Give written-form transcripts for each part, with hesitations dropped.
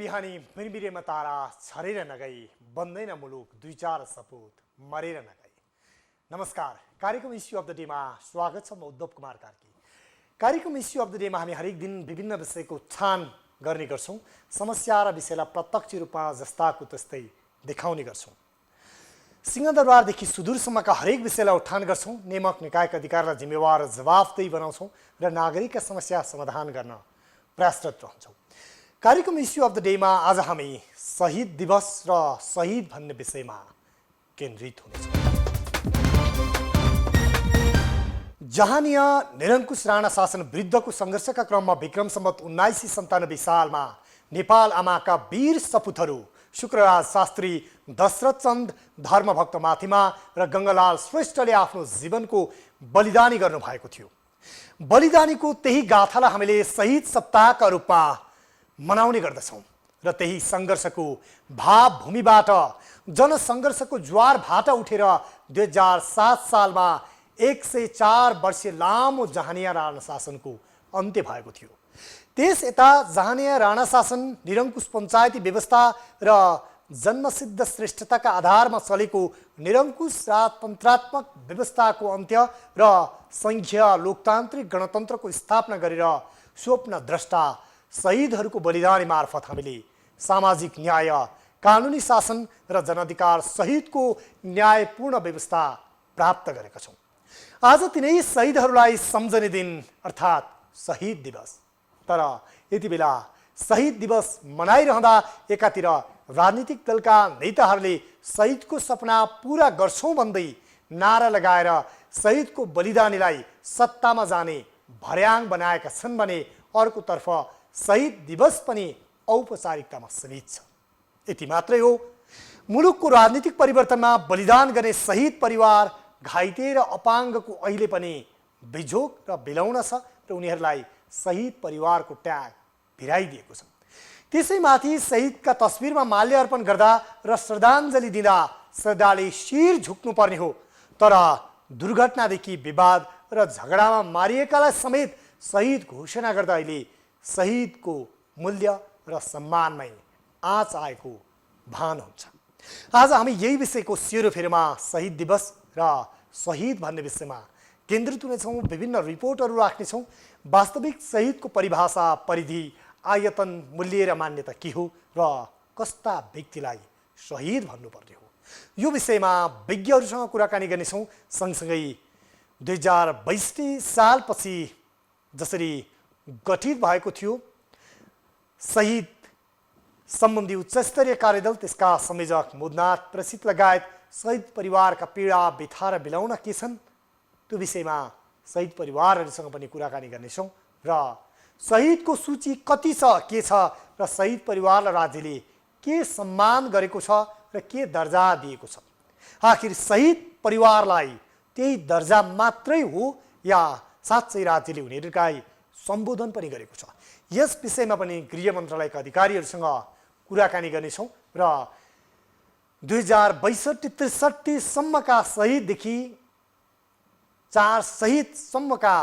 बिहानी मिरमिरेमा तारा छरेर नगई, बन्दैन मुलुक दुई चार सपुत मरेर नगई। नमस्कार, कार्यक्रम इस्यु अफ द डेमा स्वागत छ। म उद्धव कुमार कार्की। कार्यक्रम इस्यु अफ द डेमा हामी हरेक दिन विभिन्न विषयको छान गर्ने गर्छौं। समस्या र विषयलाई प्रत्यक्ष रूपमा जस्ताको तस्तै देखाउने गर्छौं। सिंहदरबारदेखि सुदूरसम्मका हरेक विषयलाई उठान गर्छौं। नियामक निकायका अधिकारलाई जिम्मेवार र जवाफदेही बनाउँछौं र नागरिकका समस्या समाधान गर्न प्रयासरत रहन्छौं। कार्यक्रम इस्यु अफ द डेमा आज हामी शहीद दिवस र शहीद भन्ने विषयमा केन्द्रित हुनेछौँ। जहानीय निरङ्कुश राणा शासन विरुद्धको सङ्घर्षका क्रममा विक्रम सम्वत 1997 सालमा नेपाल आमाका वीर सपुतहरू शुक्रराज शास्त्री, दशरथ चन्द धर्मभक्त माथिमा र गङ्गालाल श्रेष्ठले आफ्नो जीवनको बलिदानी गर्नुभएको थियो। बलिदानीको त्यही गाथालाई हामीले शहीद सप्ताहका रूपमा मनाउने गर्दछौँ र त्यही सङ्घर्षको भावभूमिबाट जनसङ्घर्षको ज्वार भाटा उठेर 2007 सालमा 104 वर्षीय लामो जहानिया राणा शासनको अन्त्य भएको थियो। त्यस यता जहानिया राणा शासन निरङ्कुश पञ्चायती व्यवस्था र जन्मसिद्ध श्रेष्ठताका आधारमा चलेको निरङ्कुश राजतन्त्रात्मक व्यवस्थाको अन्त्य र सङ्घीय लोकतान्त्रिक गणतन्त्रको स्थापना गरेर स्वप्नद्रष्टा शहीदहरूको बलिदानी मार्फत हामीले सामाजिक न्याय, कानुनी शासन र जनाधिकार सहितको न्यायपूर्ण व्यवस्था प्राप्त गरेका छौँ। आज तिनै शहीदहरूलाई सम्झने दिन अर्थात् शहीद दिवस। तर यति बेला शहीद दिवस मनाइरहँदा एकातिर राजनीतिक दलका नेताहरूले शहीदको सपना पूरा गर्छौँ भन्दै नारा लगाएर शहीदको बलिदानीलाई सत्तामा जाने भर्याङ बनाएका छन् भने अर्कोतर्फ शहीद दिवस पनि औपचारिकतामा सीमित छ। यति मात्रै हो, मुलुकको राजनीतिक परिवर्तनमा बलिदान गर्ने शहीद परिवार, घाइते र अपाङ्गको अहिले पनि बिजोग र बिलौना छ र उनीहरूलाई शहीद परिवारको ट्याग भिराइदिएको छ। त्यसैमाथि शहीदका तस्बिरमा माल्यार्पण गर्दा र श्रद्धाञ्जली दिँदा श्रद्धाले शिर झुक्नुपर्ने हो। तर दुर्घटनादेखि विवाद र झगडामा मारिएकालाई समेत शहीद घोषणा गर्दा अहिले शहीदको मूल्य र सम्मानमै आँच आएको भान हुन्छ। आज हामी यही विषयको सेरोफेरोमा शहीद दिवस र शहीद भन्ने विषयमा केन्द्रित हुनेछौँ। विभिन्न रिपोर्टहरू राख्नेछौँ। वास्तविक शहीदको परिभाषा, परिधि, आयतन, मूल्य र मान्यता के हो र कस्ता व्यक्तिलाई शहीद भन्नुपर्ने हो, यो विषयमा विज्ञहरूसँग कुराकानी गर्नेछौँ। सँगसँगै 2062 सालपछि जसरी गठित भएको थियो शहीद सम्बन्धी उच्चस्तरीय कार्यदल, त्यसका संयोजक मुदनाथ प्रसिद्ध लगायत शहीद परिवारका पीडा, व्यथा र बिलौना के छन्, त्यो विषयमा शहीद परिवारहरूसँग पनि कुराकानी गर्नेछौँ। र शहीदको सूची कति छ, के छ र शहीद परिवारलाई राज्यले के सम्मान गरेको छ र के दर्जा दिएको छ। आखिर शहीद परिवारलाई त्यही दर्जा मात्रै हो या साँच्चै राज्यले उनीहरूलाई सम्बोधन पनि गरेको छ। यस विषयमा पनि गृह मन्त्रालयका अधिकारीहरूसँग कुराकानी गर्नेछौँ र 2062-63 सम्मका शहीददेखि 4 शहीदसम्मका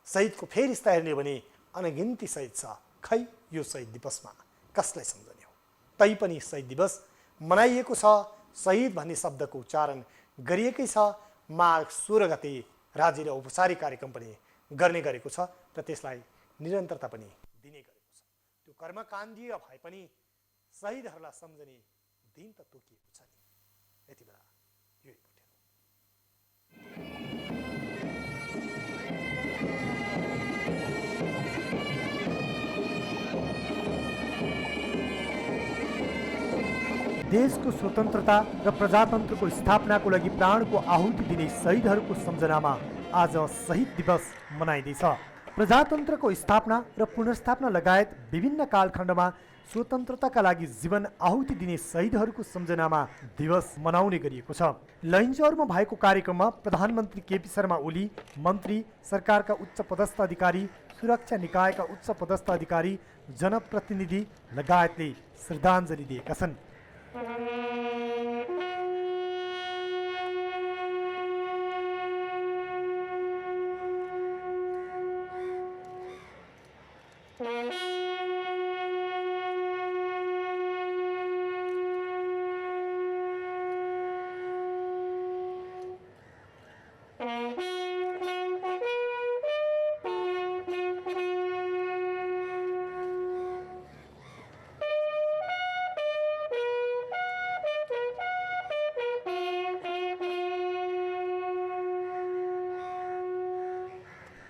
शहीदको फेरिस्ता हेर्ने भने अनगिन्ती शहीद छ। खै यो शहीद दिवसमा कसलाई सम्झने हो? तैपनि शहीद दिवस मनाइएको छ। शहीद भन्ने शब्दको उच्चारण गरिएकै छ। मार्च 16 गते राज्यले औपचारिक कार्यक्रम पनि गर्ने गरेको छ र त्यसलाई निरन्तरता पनि दिने गरेको छ। त्यो कर्मकाण्डीय भए पनि शहीदहरूलाई सम्झने दिन त तोकिएको छ नि। यति बेला यो रिपोर्ट देशको स्वतन्त्रता र प्रजातन्त्रको स्थापनाको लागि प्राणको आहुति दिने शहीदहरूको सम्झनामा आज शहीद दिवस मनाइँदैछ। प्रजातन्त्रको स्थापना र पुनर्स्थापना लगायत विभिन्न कालखण्डमा स्वतन्त्रताका लागि जीवन आहुति दिने शहीदहरूको सम्झनामा दिवस मनाउने गरिएको छ। लैनचौरमा भएको कार्यक्रममा प्रधानमन्त्री केपी शर्मा ओली, मन्त्री, सरकारका उच्च पदस्थ अधिकारी, सुरक्षा निकायका उच्च पदस्थ अधिकारी, जनप्रतिनिधि लगायतले श्रद्धाञ्जली दिएका छन्।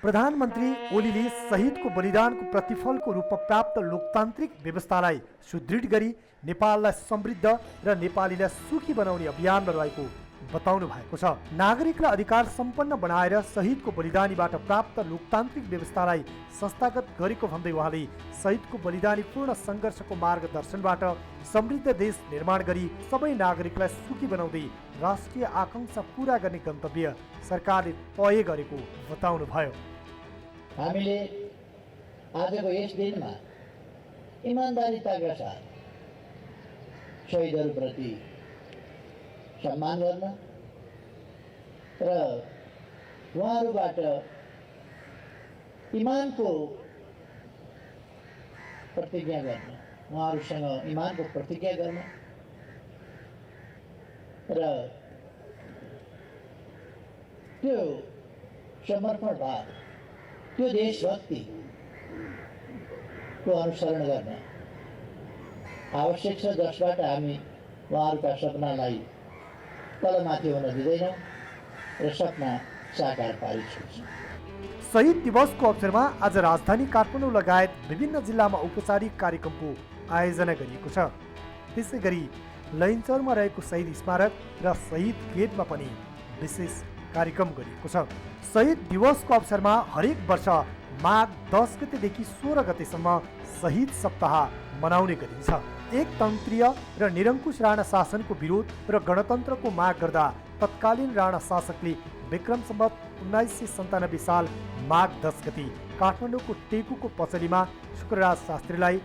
प्रधानमन्त्री ओलीले शहीदको बलिदानको प्रतिफलको रूपमा प्राप्त लोकतान्त्रिक व्यवस्थालाई सुदृढ गरी नेपाललाई समृद्ध र नेपालीलाई सुखी बनाउने अभियानमा रहेको बताउनु भएको छ। नागरिकलाई अधिकार सम्पन्न बनाएर शहीदको बलिदानीबाट प्राप्त लोकतान्त्रिक व्यवस्थालाई संस्थागत गरेको भन्दै उहाँले शहीदको बलिदानीपूर्ण सङ्घर्षको मार्गदर्शनबाट समृद्ध देश निर्माण गरी सबै नागरिकलाई सुखी बनाउँदै राष्ट्रिय आकांक्षा पूरा गर्ने गन्तव्य सरकारले तय गरेको बताउनु भयो। हामीले आजको यस दिनमा इमान्दारिताका साथ शहीदहरूप्रति सम्मान गर्न र उहाँहरूबाट इमानको प्रतिज्ञा गर्न, उहाँहरूसँग इमानको प्रतिज्ञा गर्न र त्यो समर्पण भाव, त्यो देशभक्तिको अनुसरण गर्न आवश्यक छ, जसबाट हामी उहाँहरूका सपनालाई तलमाथि हुन दिँदैनौँ र सपना साकार पारिछौँ। शहीद दिवसको अवसरमा आज राजधानी काठमाडौँ लगायत विभिन्न जिल्लामा औपचारिक कार्यक्रमको आयोजना गरिएको छ। त्यसै गरी लैनचौरमा रहेको शहीद स्मारक र शहीद गेटमा पनि विशेष कार्यक्रम गरिएको छ। शहीद दिवसको अवसरमा हरेक वर्ष माघ 10 गतेदेखि 16 गतेसम्म शहीद सप्ताह मनाउने गरिन्छ। एकतन्त्रीय र निरङ्कुश राणा शासनको विरोध र गणतन्त्रको माग गर्दा तत्कालीन राणा शासकले विक्रम सम्वत 1997 साल माघ 10 गते काठमाडौँको टेकुको पचलीमा शुक्रराज शास्त्रीलाई,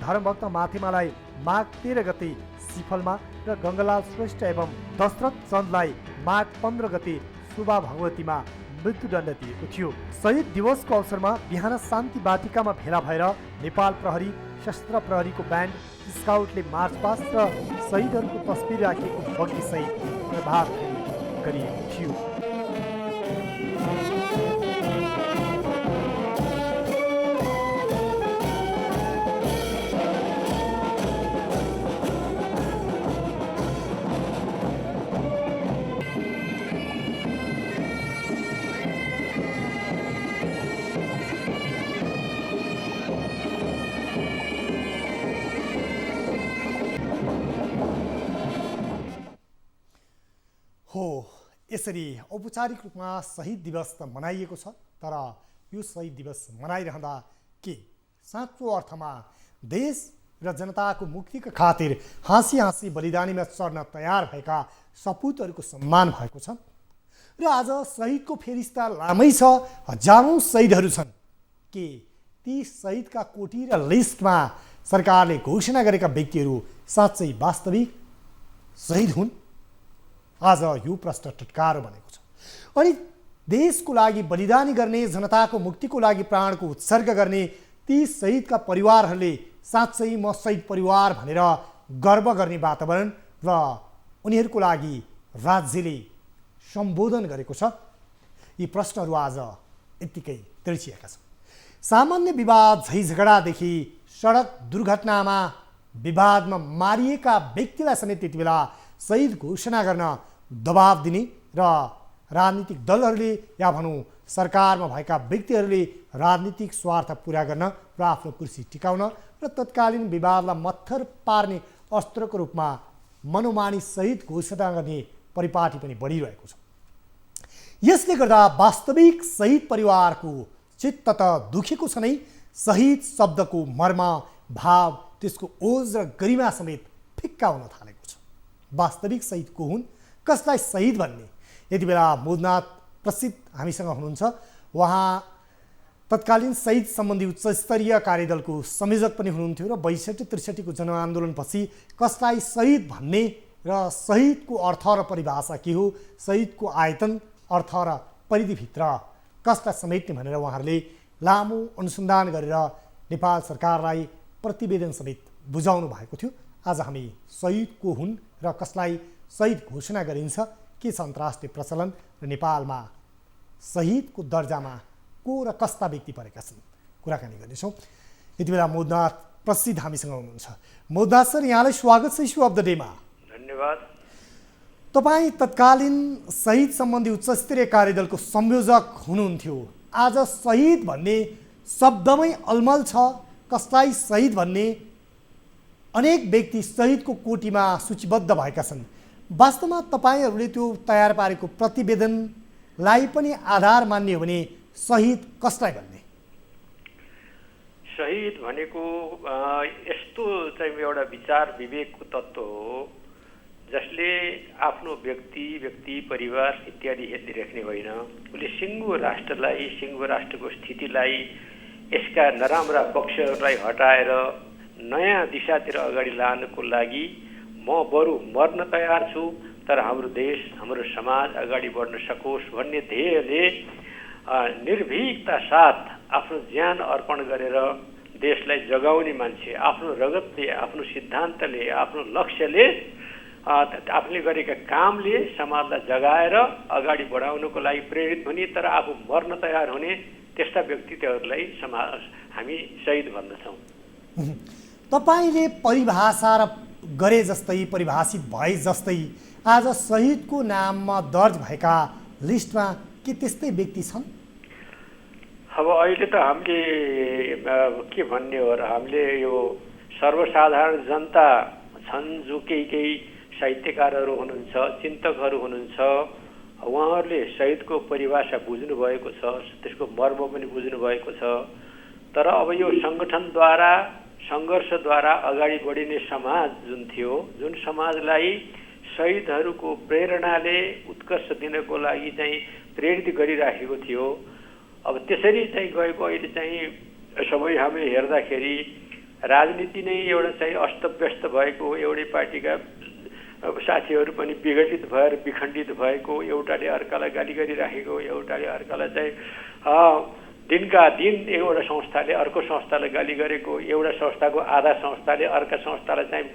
धर्मभक्त माथिमालाई माघ 13 गते सिफलमा र गङ्गालाल श्रेष्ठ एवं दशरथ चन्दलाई माघ 15 गते सुबा भगवतीमा मृत्युदण्ड दिएको थियो। शहीद दिवसको अवसरमा बिहान शान्ति बाटिकामा भेला भएर नेपाल प्रहरी, सशस्त्र प्रहरीको ब्यान्ड, स्काउटले मार्च पास्ट र शहीदहरूको तस्बिर राखिएको बग्गी सहित प्रभात फेरी गरिएको थियो। यसरी औपचारिक रूपमा शहीद दिवस त मनाइएको छ, तर यो शहीद दिवस मनाइरहँदा के साँचो अर्थमा देश र जनताको मुक्तिका खातिर हाँसी हाँसी बलिदानीमा चढ्न तयार भएका सपुतहरूको सम्मान भएको छ र आज शहीदको फेरिस्ता लामै छ, हजारौँ शहीदहरू छन्। के ती शहीदका कोटी र लिस्टमा सरकारले घोषणा गरेका व्यक्तिहरू साँच्चै वास्तविक शहीद हुन्? आज यो प्रश्न टटकारो बनेको छ। अनि देशको लागि बलिदानी गर्ने, जनताको मुक्तिको लागि प्राणको उत्सर्ग गर्ने ती शहीदका परिवारहरूले साँच्चै म शहीद परिवार भनेर गर्व गर्ने वातावरण र उनीहरूको लागि राज्यले सम्बोधन गरेको छ। यी प्रश्नहरू आज यत्तिकै तिर्सिएका छन्। सामान्य विवाद, झैझगडादेखि सडक दुर्घटनामा विवादमा मारिएका व्यक्तिलाई समेत त्यति बेला शहीद घोषणा गर्न दबाब दिने र राजनीतिक दलहरूले या भनौँ सरकारमा भएका व्यक्तिहरूले राजनीतिक स्वार्थ पुरा गर्न र आफ्नो कुर्सी टिकाउन र तत्कालीन विवादलाई मत्थर पार्ने अस्त्रको रूपमा मनोमानी शहीद घोषणा गर्ने परिपाटी पनि बढिरहेको छ। यसले गर्दा वास्तविक शहीद परिवारको चित्त त दुखेको छ नै, शहीद शब्दको मर्म, भाव, त्यसको ओज र गरिमा समेत फिक्का हुन थालेको छ। वास्तविक शहीद को हुन्, कसलाई शहीद भन्ने? यति बेला मोदनाथ प्रसिद्ध हामीसँग हुनुहुन्छ। उहाँ तत्कालीन शहीद सम्बन्धी उच्च स्तरीय कार्यदलको संयोजक पनि हुनुहुन्थ्यो र 62-63 को जनआन्दोलनपछि कसलाई शहीद भन्ने र शहीदको अर्थ र परिभाषा के हो, शहीदको आयतन, अर्थ र परिधिभित्र कसलाई समेट्ने भनेर उहाँहरूले लामो अनुसन्धान गरेर नेपाल सरकारलाई प्रतिवेदन समेत बुझाउनु भएको थियो। आज हामी शहीद को हुन् र कसलाई शहीद घोषणा गरिन्छ, के छ अन्तर्राष्ट्रिय प्रचलन र नेपालमा शहीदको दर्जामा को र कस्ता व्यक्ति परेका छन्, कुराकानी गर्नेछौँ। यति बेला मोदनाथ प्रसिद्ध हामीसँग हुनुहुन्छ। मोदनाथ सर, यहाँलाई स्वागत छ इस्यु अफ द डेमा। धन्यवाद। तपाईँ तत्कालीन शहीद सम्बन्धी उच्च स्तरीय कार्यदलको संयोजक हुनुहुन्थ्यो। आज शहीद भन्ने शब्दमै अलमल छ। कसलाई शहीद भन्ने अनेक व्यक्ति शहीदको कोटीमा सूचीबद्ध भएका छन्। वास्तवमा तपाईँहरूले त्यो तयार पारेको प्रतिवेदनलाई पनि आधार मान्ने हो भने शहीद कसलाई भन्ने? शहीद भनेको यस्तो चाहिँ एउटा विचार विवेकको तत्त्व हो जसले आफ्नो व्यक्ति परिवार इत्यादि हेरिराख्ने होइन। उसले सिङ्गो राष्ट्रलाई, सिङ्गो राष्ट्रको स्थितिलाई, यसका नराम्रा पक्षहरूलाई हटाएर नयाँ दिशातिर अगाडि लानको लागि म बरु मर्न तयार छु तर हाम्रो देश, हाम्रो समाज अगाडि बढ्न सकोस् भन्ने ध्येयले निर्भीकता साथ आफ्नो ज्यान अर्पण गरेर देशलाई जगाउने मान्छे, आफ्नो रगतले, आफ्नो सिद्धान्तले, आफ्नो लक्ष्यले, आफूले गरेका कामले समाजलाई जगाएर अगाडि बढाउनको लागि प्रेरित हुने तर आफू मर्न तयार हुने त्यस्ता व्यक्तित्वहरूलाई हामी शहीद भन्दछौँ। तपाईँले परिभाषा गरे जस्तै, परिभाषित भए जस्तै आज शहीदको नाममा दर्ज भएका लिस्टमा के त्यस्तै व्यक्ति छन्? अब अहिले त हामीले के भन्ने हो र, हामीले यो सर्वसाधारण जनता छन् जो केही साहित्यकारहरू हुनुहुन्छ, चिन्तकहरू हुनुहुन्छ, उहाँहरूले शहीदको परिभाषा बुझ्नुभएको छ, त्यसको मर्म पनि बुझ्नुभएको छ। तर अब यो सङ्गठनद्वारा, सङ्घर्षद्वारा अगाडि बढिने समाज जुन थियो, जुन समाजलाई शहीदहरूको प्रेरणाले उत्कर्ष दिनको लागि चाहिँ प्रेरित गरिराखेको थियो, अब त्यसरी चाहिँ गएको अहिले चाहिँ सबै हामीले हेर्दाखेरि राजनीति नै एउटा चाहिँ अस्तव्यस्त भएको, एउटै पार्टीका साथीहरू पनि विघटित भएर विखण्डित भएको, एउटाले अर्कालाई गाली गरिराखेको, एउटाले अर्कालाई चाहिँ दिनका दिन एउटा संस्थाले अर्को संस्थालाई गाली गरेको, एउटा संस्थाको आधा संस्थाले अर्का संस्थालाई चाहिँ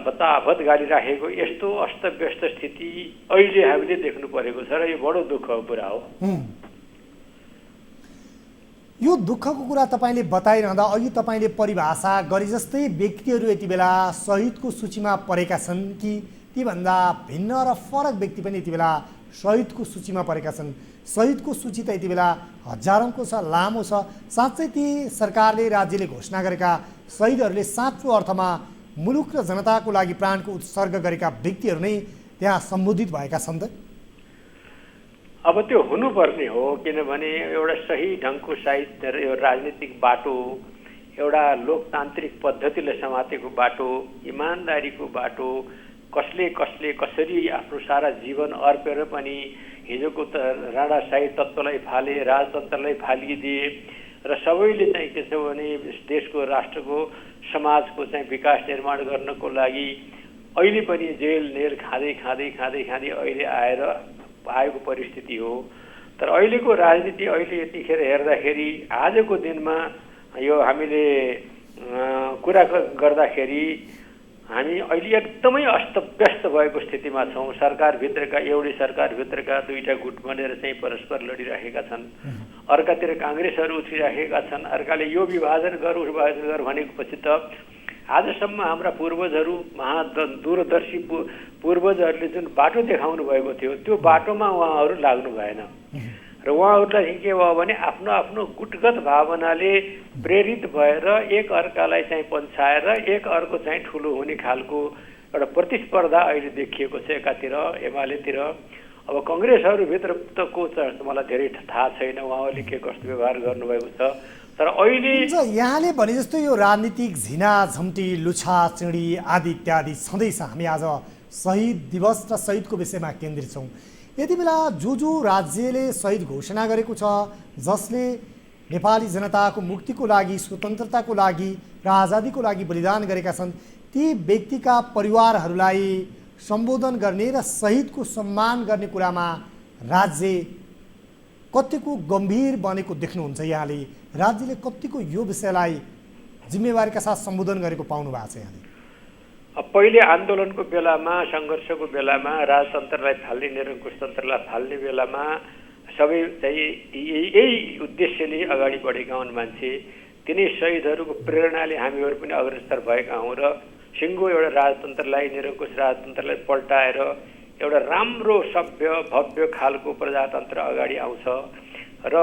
बताभत गाली राखेको, यस्तो अस्तव्यस्त स्थिति अहिले हामीले देख्नु परेको छ र यो बडो दुःखको कुरा हो। यो दुःखको कुरा तपाईँले बताइरहँदा अघि तपाईँले परिभाषा गरे जस्तै व्यक्तिहरू यति बेला शहीदको सूचीमा परेका छन् कि तीभन्दा भिन्न र फरक व्यक्ति पनि यति बेला शहीदको सूचीमा परेका छन्? शहीदको सूची त यति बेला हजारौँको छ, लामो छ। साँच्चै ती सरकारले, राज्यले घोषणा गरेका शहीदहरूले साँचो अर्थमा मुलुक र जनताको लागि प्राणको उत्सर्ग गरेका व्यक्तिहरू नै त्यहाँ सम्बोधित भएका छन् त? अब त्यो हुनुपर्ने हो, किनभने एउटा सही ढङ्गको साहित्य र यो राजनीतिक बाटो, एउटा लोकतान्त्रिक पद्धतिले समातेको बाटो, इमान्दारीको बाटो, कसले कसरी आफ्नो सारा जीवन अर्पेर पनि हिजोको त राणाशाही तत्त्वलाई फाले, राजतन्त्रलाई फालिदिए र सबैले चाहिँ के छ भने देशको, राष्ट्रको, समाजको चाहिँ विकास निर्माण गर्नको लागि अहिले पनि जेल नेल खाँदै अहिले आएको परिस्थिति हो। तर अहिलेको राजनीति अहिले यतिखेर हेर्दाखेरि आजको दिनमा यो हामीले कुरा गर्दाखेरि हामी अहिले एकदमै अस्तव्यस्त भएको स्थितिमा छौँ। एउटै सरकारभित्रका दुईटा गुट बनेर चाहिँ परस्पर लडिरहेका छन्, अर्कातिर काङ्ग्रेसहरू उठिरहेका छन्, अर्काले यो विभाजन गर भनेको पछि त आजसम्म हाम्रा पूर्वजहरू, दूरदर्शी पूर्वजहरूले जुन बाटो देखाउनु भएको थियो त्यो बाटोमा उहाँहरू लाग्नु भएन र उहाँहरूलाई के भयो भने आफ्नो आफ्नो गुटगत भावनाले प्रेरित भएर एक अर्कालाई चाहिँ पन्छाएर एक अर्को चाहिँ ठुलो हुने खालको एउटा प्रतिस्पर्धा अहिले देखिएको छ एकातिर एमालेतिर। अब कङ्ग्रेसहरूभित्र त को छ मलाई धेरै थाहा छैन, उहाँहरूले के कस्तो व्यवहार गर्नुभएको छ। तर अहिले यहाँले भने जस्तो यो राजनीतिक झिना झम्टी, लुछा चिडी आदि इत्यादि छँदैछ। हामी आज शहीद दिवस र शहीदको विषयमा केन्द्रित छौँ। यति बेला जो राज्यले शहीद घोषणा गरेको छ, जसले नेपाली जनताको मुक्तिको लागि, स्वतन्त्रताको लागि र आजादीको लागि बलिदान गरेका छन्, ती व्यक्तिका परिवारहरूलाई सम्बोधन गर्ने र शहीदको सम्मान गर्ने कुरामा राज्य कतिको गम्भीर बनेको देख्नुहुन्छ? यहाँले राज्यले कतिको यो विषयलाई जिम्मेवारीका साथ सम्बोधन गरेको पाउनु भएको छ यहाँले? पहिले आन्दोलनको बेलामा, सङ्घर्षको बेलामा, राजतन्त्रलाई फाल्ने, निरङ्कुशतन्त्रलाई फाल्ने बेलामा सबै चाहिँ यही उद्देश्यले अगाडि बढेका हुन् मान्छे। तिनै शहीदहरूको प्रेरणाले हामीहरू पनि अग्रसर भएका हौँ र सिङ्गो एउटा राजतन्त्रलाई, निरङ्कुश राजतन्त्रलाई पल्टाएर एउटा राम्रो सभ्य भव्य खालको प्रजातन्त्र अगाडि आउँछ र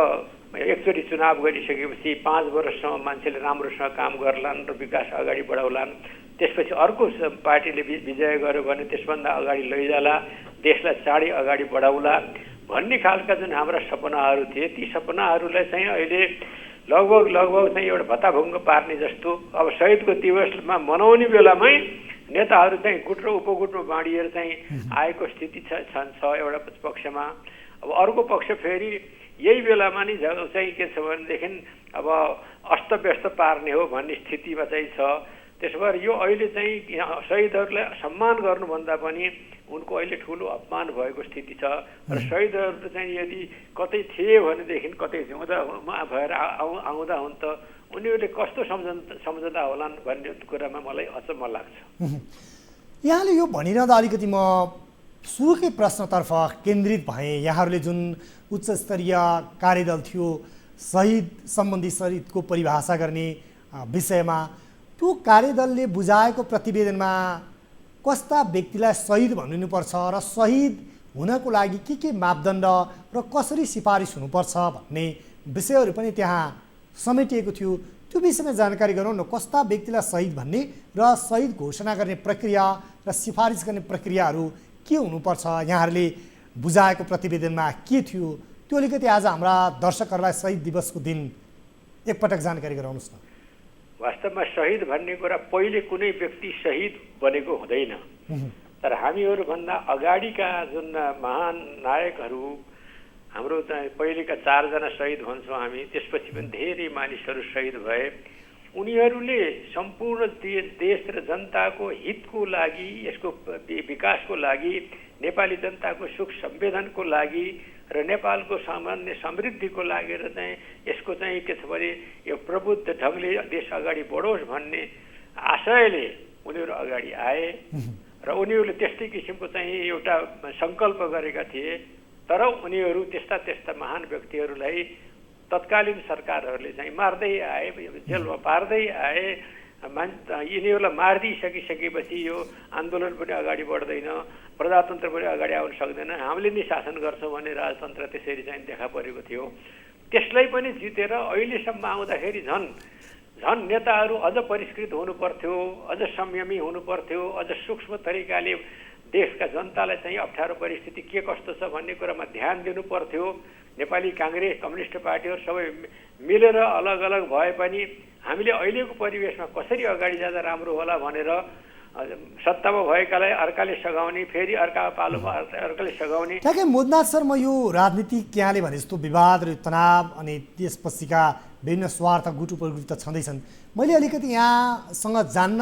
एकचोटि चुनाव गरिसकेपछि 5 वर्षसम्म मान्छेले राम्रोसँग काम गर्लान् र विकास अगाडि बढाउलान्, त्यसपछि अर्को पार्टीले विजय गर्यो भने त्यसभन्दा अगाडि लैजाला, देशलाई चाँडै अगाडि बढाउला भन्ने खालका जुन हाम्रा सपनाहरू थिए, ती सपनाहरूलाई चाहिँ अहिले लगभग चाहिँ एउटा भत्ताभुङ्ग पार्ने जस्तो अब शहीदको दिवसमा मनाउने बेलामै नेताहरू चाहिँ गुट र उपगुटमा बाँडिएर चाहिँ आएको स्थिति छ एउटा पक्षमा। अब अर्को पक्ष फेरि यही बेलामा नि चाहिँ के छ भनेदेखि अब अस्तव्यस्त पार्ने हो भन्ने स्थितिमा चाहिँ छ। त्यसो भएर यो अहिले चाहिँ शहीदहरूलाई सम्मान गर्नुभन्दा पनि उनको अहिले ठुलो अपमान भएको स्थिति छ र शहीदहरू चाहिँ यदि कतै थिए भनेदेखि कतै जिउँदा भएर आउँदा हुन् त उनीहरूले कस्तो सम्झँदा होलान् भन्ने कुरामा मलाई अचम्म लाग्छ। यहाँले यो भनिरहँदा अलिकति म सुरुकै प्रश्नतर्फ केन्द्रित भएँ। यहाँहरूले जुन उच्च स्तरीय कार्यदल थियो शहीद सम्बन्धी शहीदको परिभाषा गर्ने विषयमा, त्यो कार्यदलले बुझाएको प्रतिवेदनमा कस्ता व्यक्तिलाई शहीद भनिनुपर्छ र शहीद हुनको लागि के मापदण्ड र कसरी सिफारिस हुनुपर्छ भन्ने विषयहरू पनि त्यहाँ समेटिएको थियो। त्यो विषयमा जानकारी गरौँ न, कस्ता व्यक्तिलाई शहीद भन्ने र शहीद घोषणा गर्ने प्रक्रिया र सिफारिस गर्ने प्रक्रियाहरू के हुनुपर्छ, यहाँहरूले बुझाएको प्रतिवेदनमा के थियो, त्यो अलिकति आज हाम्रा दर्शकहरूलाई शहीद दिवसको दिन एकपटक जानकारी गराउनुहोस् न। वास्तवमा शहीद भन्ने कुरा पहिले कुनै व्यक्ति शहीद बनेको हुँदैन, तर हामीहरूभन्दा अगाडिका जुन महान नायकहरू हाम्रो पहिलेका 4 जना शहीद भन्छौँ हामी, त्यसपछि पनि धेरै मानिसहरू शहीद भए। उनीहरूले सम्पूर्ण देश र जनताको हितको लागि, यसको विकासको लागि, नेपाली जनताको सुख संवेदनको लागि र नेपालको सामान्य समृद्धिको लागि र चाहिँ यसको चाहिँ के छ भने यो प्रबुद्ध ढङ्गले देश अगाडि बढोस् भन्ने आशयले उनीहरू अगाडि आए र उनीहरूले त्यस्तै किसिमको चाहिँ एउटा सङ्कल्प गरेका थिए। तर उनीहरू त्यस्ता महान व्यक्तिहरूलाई तत्कालीन सरकारहरूले चाहिँ मार्दै आए, जेलमा पार्दै आए। यिनीहरूलाई मारिदिइसकिसकेपछि यो आन्दोलन पनि अगाडि बढ्दैन, प्रजातन्त्र पनि अगाडि आउन सक्दैन, हामीले नै शासन गर्छौँ भन्ने राजतन्त्र त्यसरी चाहिँ देखा परेको थियो। त्यसलाई पनि जितेर अहिलेसम्म आउँदाखेरि झन् नेताहरू अझ परिष्कृत हुनु पर्थ्यो, अझ संयमी हुनु पर्थ्यो, अझ सूक्ष्म तरिकाले देशका जनतालाई चाहिँ अप्ठ्यारो परिस्थिति के कस्तो छ भन्ने कुरामा ध्यान दिनु पर्थ्यो। नेपाली काङ्ग्रेस, कम्युनिस्ट पार्टीहरू सबै मिलेर अलग अलग भए पनि हामीले अहिलेको परिवेशमा कसरी अगाडि जाँदा राम्रो होला भनेर सत्तामा भएकालाई अर्काले सघाउने, फेरि अर्का पालोमा अर्काले सघाउने। ठ्याक्कै मोदनाथ सर, म यो राजनीतिक यहाँले भने जस्तो विवाद र तनाव अनि त्यसपछिका विभिन्न स्वार्थ गुट उपगुट त छँदैछन्। मैले अलिकति यहाँसँग जान्न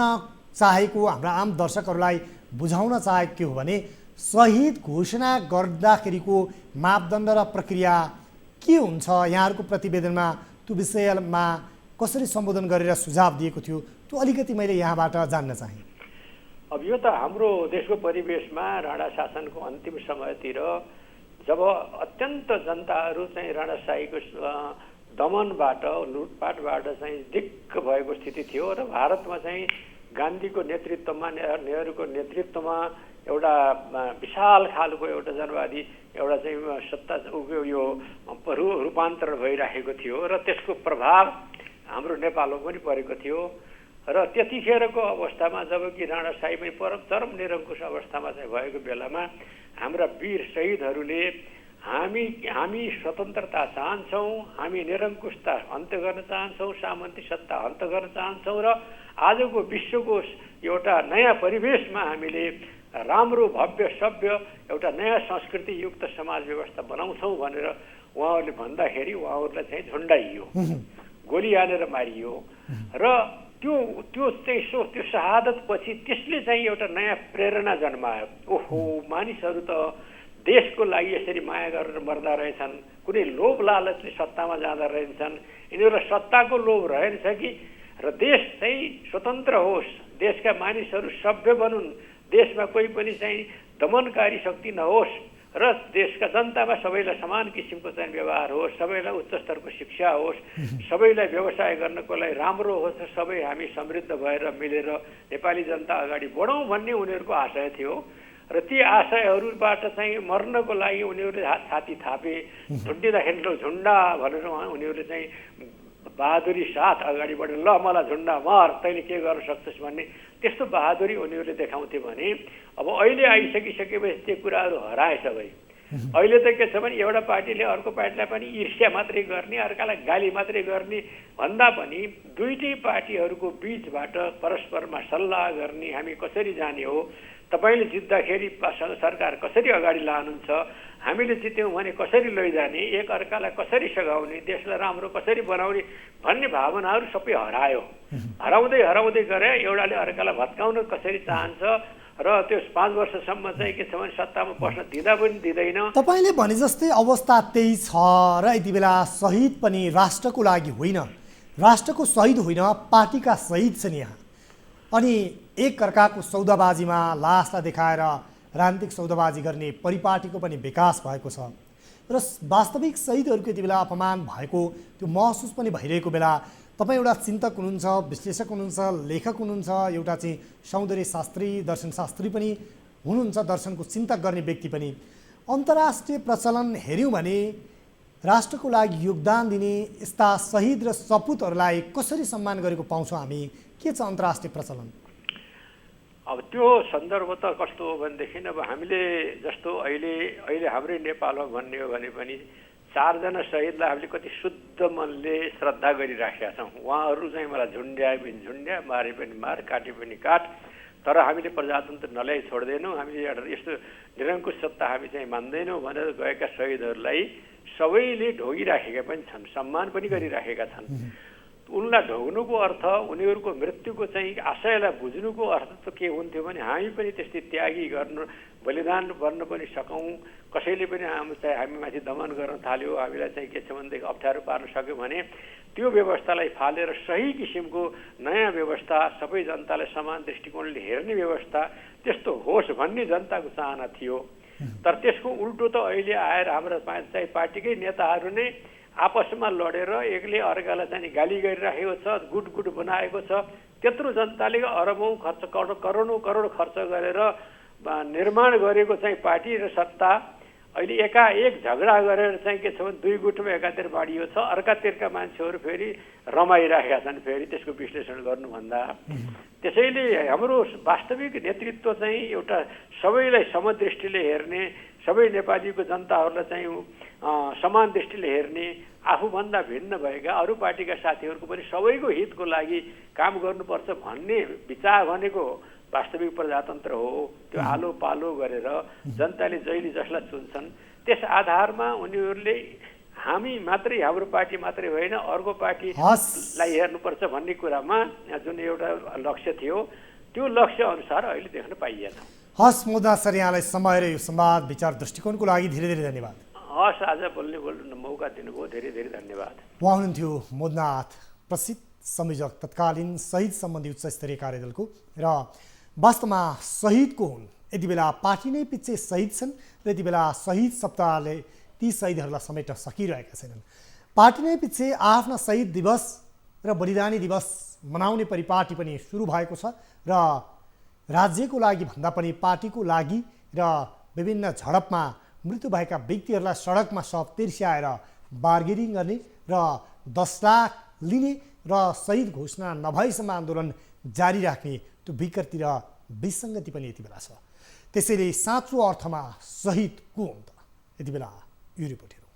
चाहेको, हाम्रा आम दर्शकहरूलाई बुझाउन चाहेको के हो भने शहीद घोषणा गर्दाखेरिको मापदण्ड र प्रक्रिया के हुन्छ, यहाँहरूको प्रतिवेदनमा त्यो विषयमा कसरी सम्बोधन गरेर सुझाव दिएको थियो, त्यो अलिकति मैले यहाँबाट जान्न चाहेँ। अब यो त हाम्रो देशको परिवेशमा राणा शासनको अन्तिम समयतिर जब अत्यन्त जनताहरू चाहिँ राणाशाहीको दमनबाट, लुटपाटबाट चाहिँ दिक्क भएको स्थिति थियो र भारतमा चाहिँ गान्धीको नेतृत्वमा, नेहरूको नेतृत्वमा एउटा विशाल खालको एउटा जनवादी एउटा चाहिँ सत्ता यो रूपान्तरण भइराखेको थियो र त्यसको प्रभाव हाम्रो नेपालमा पनि परेको थियो। र त्यतिखेरको अवस्थामा जबकि राणाशाहीमै चरम निरङ्कुश अवस्थामा चाहिँ भएको बेलामा हाम्रा वीर शहीदहरूले हामी स्वतन्त्रता चाहन्छौँ, हामी निरङ्कुशता अन्त्य गर्न चाहन्छौँ, सामन्ती सत्ता अन्त्य गर्न चाहन्छौँ र आजको विश्वको एउटा नयाँ परिवेशमा हामीले राम्रो भव्य सभ्य एउटा नयाँ संस्कृति युक्त समाज व्यवस्था बनाउँछौँ भनेर उहाँहरूले भन्दाखेरि उहाँहरूलाई चाहिँ झुन्डाइयो, गोली हानेर मारियो र त्यो शहादत पछि त्यसले चाहिँ एउटा नयाँ प्रेरणा जन्मायो। ओहो, मानिसहरू त देशको लागि यसरी माया गरेर मर्दा रहेछन्, कुनै लोभ लालचले सत्तामा जाँदा रहेछन्, यिनीहरूलाई सत्ताको लोभ रहेछ कि र देश चाहिँ स्वतन्त्र होस्, देशका मानिसहरू सभ्य बनुन्, देशमा कोही पनि चाहिँ दमनकारी शक्ति नहोस् र देशका जनतामा सबैलाई समान किसिमको चाहिँ व्यवहार होस्, सबैलाई उच्च स्तरको शिक्षा होस्, सबैलाई व्यवसाय गर्नको लागि राम्रो होस् र सबै हामी समृद्ध भएर मिलेर नेपाली जनता अगाडि बढौँ भन्ने उनीहरूको आशय थियो। र ती आशयहरूबाट चाहिँ मर्नको लागि उनीहरूले छाती थापे, झुन्डिँदाखेरि ल झुन्डा भनेर उनीहरूले चाहिँ बहादुरी साथ अगाडि बढेर ल मलाई झुन्डा मर, तैँले के गर्न सक्छस् भन्ने त्यस्तो बहादुरी उनीहरूले देखाउँथे भने अब अहिले आइसकिसकेपछि त्यो कुराहरू हराए सबै। अहिले त के छ भने एउटा पार्टीले अर्को पार्टीलाई पनि ईर्ष्या मात्रै गर्ने, अर्कालाई गाली मात्रै गर्ने भन्दा पनि दुईटै पार्टीहरूको बिचबाट परस्परमा सल्लाह गर्ने, हामी कसरी जाने हो, तपाईँले जित्दाखेरि सरकार कसरी अगाडि लानुहुन्छ, हामीले जित्यौँ भने कसरी लैजाने, एक अर्कालाई कसरी सघाउने, देशलाई राम्रो कसरी बनाउने भन्ने भावनाहरू सबै हरायो। हराउँदै हराउँदै गए एउटाले अर्कालाई भत्काउन कसरी चाहन्छ र त्यो 5 वर्षसम्म चाहिँ के छ भने सत्तामा बस्न दिँदा पनि दिँदैन। तपाईँले भने जस्तै अवस्था त्यही छ र यति बेला शहीद पनि राष्ट्रको लागि होइन, राष्ट्रको शहीद होइन, पार्टीका शहीद छन् यहाँ। अनि एक अर्काको सौदाबाजीमा लासलाई देखाएर राजनीतिक सौदाबाजी गर्ने परिपाटीको पनि विकास भएको छ र वास्तविक शहीदहरूको यति बेला अपमान भएको त्यो महसुस पनि भइरहेको बेला तपाईँ एउटा चिन्तक हुनुहुन्छ, विश्लेषक हुनुहुन्छ, लेखक हुनुहुन्छ, एउटा चाहिँ सौन्दर्य शास्त्री, दर्शनशास्त्री पनि हुनुहुन्छ, दर्शनको चिन्तक गर्ने व्यक्ति पनि। अन्तर्राष्ट्रिय प्रचलन हेऱ्यौँ भने राष्ट्रको लागि योगदान दिने यस्ता शहीद र सपुतहरूलाई कसरी सम्मान गरेको पाउँछौँ हामी? के छ अन्तर्राष्ट्रिय प्रचलन? अब त्यो सन्दर्भ त कस्तो हो भनेदेखि अब हामीले जस्तो अहिले हाम्रै नेपालमा भन्ने हो भने पनि 4 जना शहीदलाई हामीले कति शुद्ध मनले श्रद्धा गरिराखेका छौँ। उहाँहरू चाहिँ मलाई झुन्ड्याए पनि झुन्ड्या, मारे पनि मार, काटे पनि काट, तर हामीले प्रजातन्त्र नल्याइ छोड्दैनौँ, हामीले यस्तो निरङ्कुश सत्ता हामी चाहिँ मान्दैनौँ भनेर गएका शहीदहरूलाई सबैले ढोगिराखेका पनि छन्, सम्मान पनि गरिराखेका छन्। उनलाई ढोग्नुको अर्थ, उनीहरूको मृत्युको चाहिँ आशयलाई बुझ्नुको अर्थ त के हुन्थ्यो भने हामी पनि त्यस्तै त्यागी गर्नु, बलिदान गर्न पनि सकौँ। कसैले पनि हामीमाथि दमन गर्न थाल्यो, हामीलाई चाहिँ के छ भनेदेखि अप्ठ्यारो पार्न सक्यो भने त्यो व्यवस्थालाई फालेर सही किसिमको नयाँ व्यवस्था, सबै जनतालाई समान दृष्टिकोणले हेर्ने व्यवस्था त्यस्तो होस् भन्ने जनताको चाहना थियो। तर त्यसको उल्टो त अहिले आएर हाम्रो चाहिँ पार्टीकै नेताहरू नै आपसमा लडेर एकले अर्कालाई चाहिँ गाली गरिराखेको छ, गुट बनाएको छ। त्यत्रो जनताले अरबौँ खर्च, करोडौँ करोड खर्च गरेर निर्माण गरेको चाहिँ पार्टी र सत्ता अहिले एकाएक झगडा गरेर चाहिँ के छ भने 2 गुटमा एकातिर बाँडियो छ, अर्कातिरका मान्छेहरू फेरि रमाइराखेका छन् फेरि त्यसको विश्लेषण गर्नुभन्दा। त्यसैले हाम्रो वास्तविक नेतृत्व चाहिँ एउटा सबैलाई समदृष्टिले हेर्ने, सबै नेपालीको जनताहरूलाई चाहिँ समान दृष्टिले हेर्ने, आफूभन्दा भिन्न भएका अरू पार्टीका साथीहरूको पनि सबैको हितको लागि काम गर्नुपर्छ भन्ने विचार भनेको वास्तविक प्रजातन्त्र हो। त्यो आलो पालो गरेर जनताले जहिले जसलाई चुन्छन् त्यस आधारमा उनीहरूले हामी मात्रै, हाम्रो पार्टी मात्रै होइन अर्को पार्टीलाई हेर्नुपर्छ भन्ने कुरामा जुन एउटा लक्ष्य थियो त्यो लक्ष्य अनुसार अहिले देख्न पाइएन। हस् मोदनाथ सर, यहाँलाई समय र यो संवाद विचार दृष्टिकोणको लागि धेरै धेरै धन्यवाद। हस्, आज बोल्ने मौका दिनुभयो, धेरै धेरै धन्यवाद। उहाँ हुनुहुन्थ्यो मोदनाथ, प्रसिद्ध संयोजक तत्कालीन शहीद सम्बन्धी उच्च स्तरीय कार्यदलको, र वास्तवमा शहीदको हुन्। यति बेला पार्टी नै पछि शहीद छन् र यति बेला शहीद सप्ताहले ती शहीदहरूलाई समेट्न सकिरहेका छैनन्। पार्टी नै पछि आफ्ना शहीद दिवस र बलिदानी दिवस मनाउने परिपाटी पनि सुरु भएको छ र राज्यको लागि भन्दा पनि पार्टीको लागि र विभिन्न झडपमा मृत्यु भएका व्यक्तिहरूलाई सडकमा शव तिर्स्याएर बार्गेनिङ गर्ने र 10 लाख लिने र शहीद घोषणा नभएसम्म आन्दोलन जारी राख्ने त्यो विकृति र विसङ्गति पनि यति बेला छ। त्यसैले साँचो अर्थमा शहीद को हुन् त? यति बेला यो रिपोर्ट हेरौँ।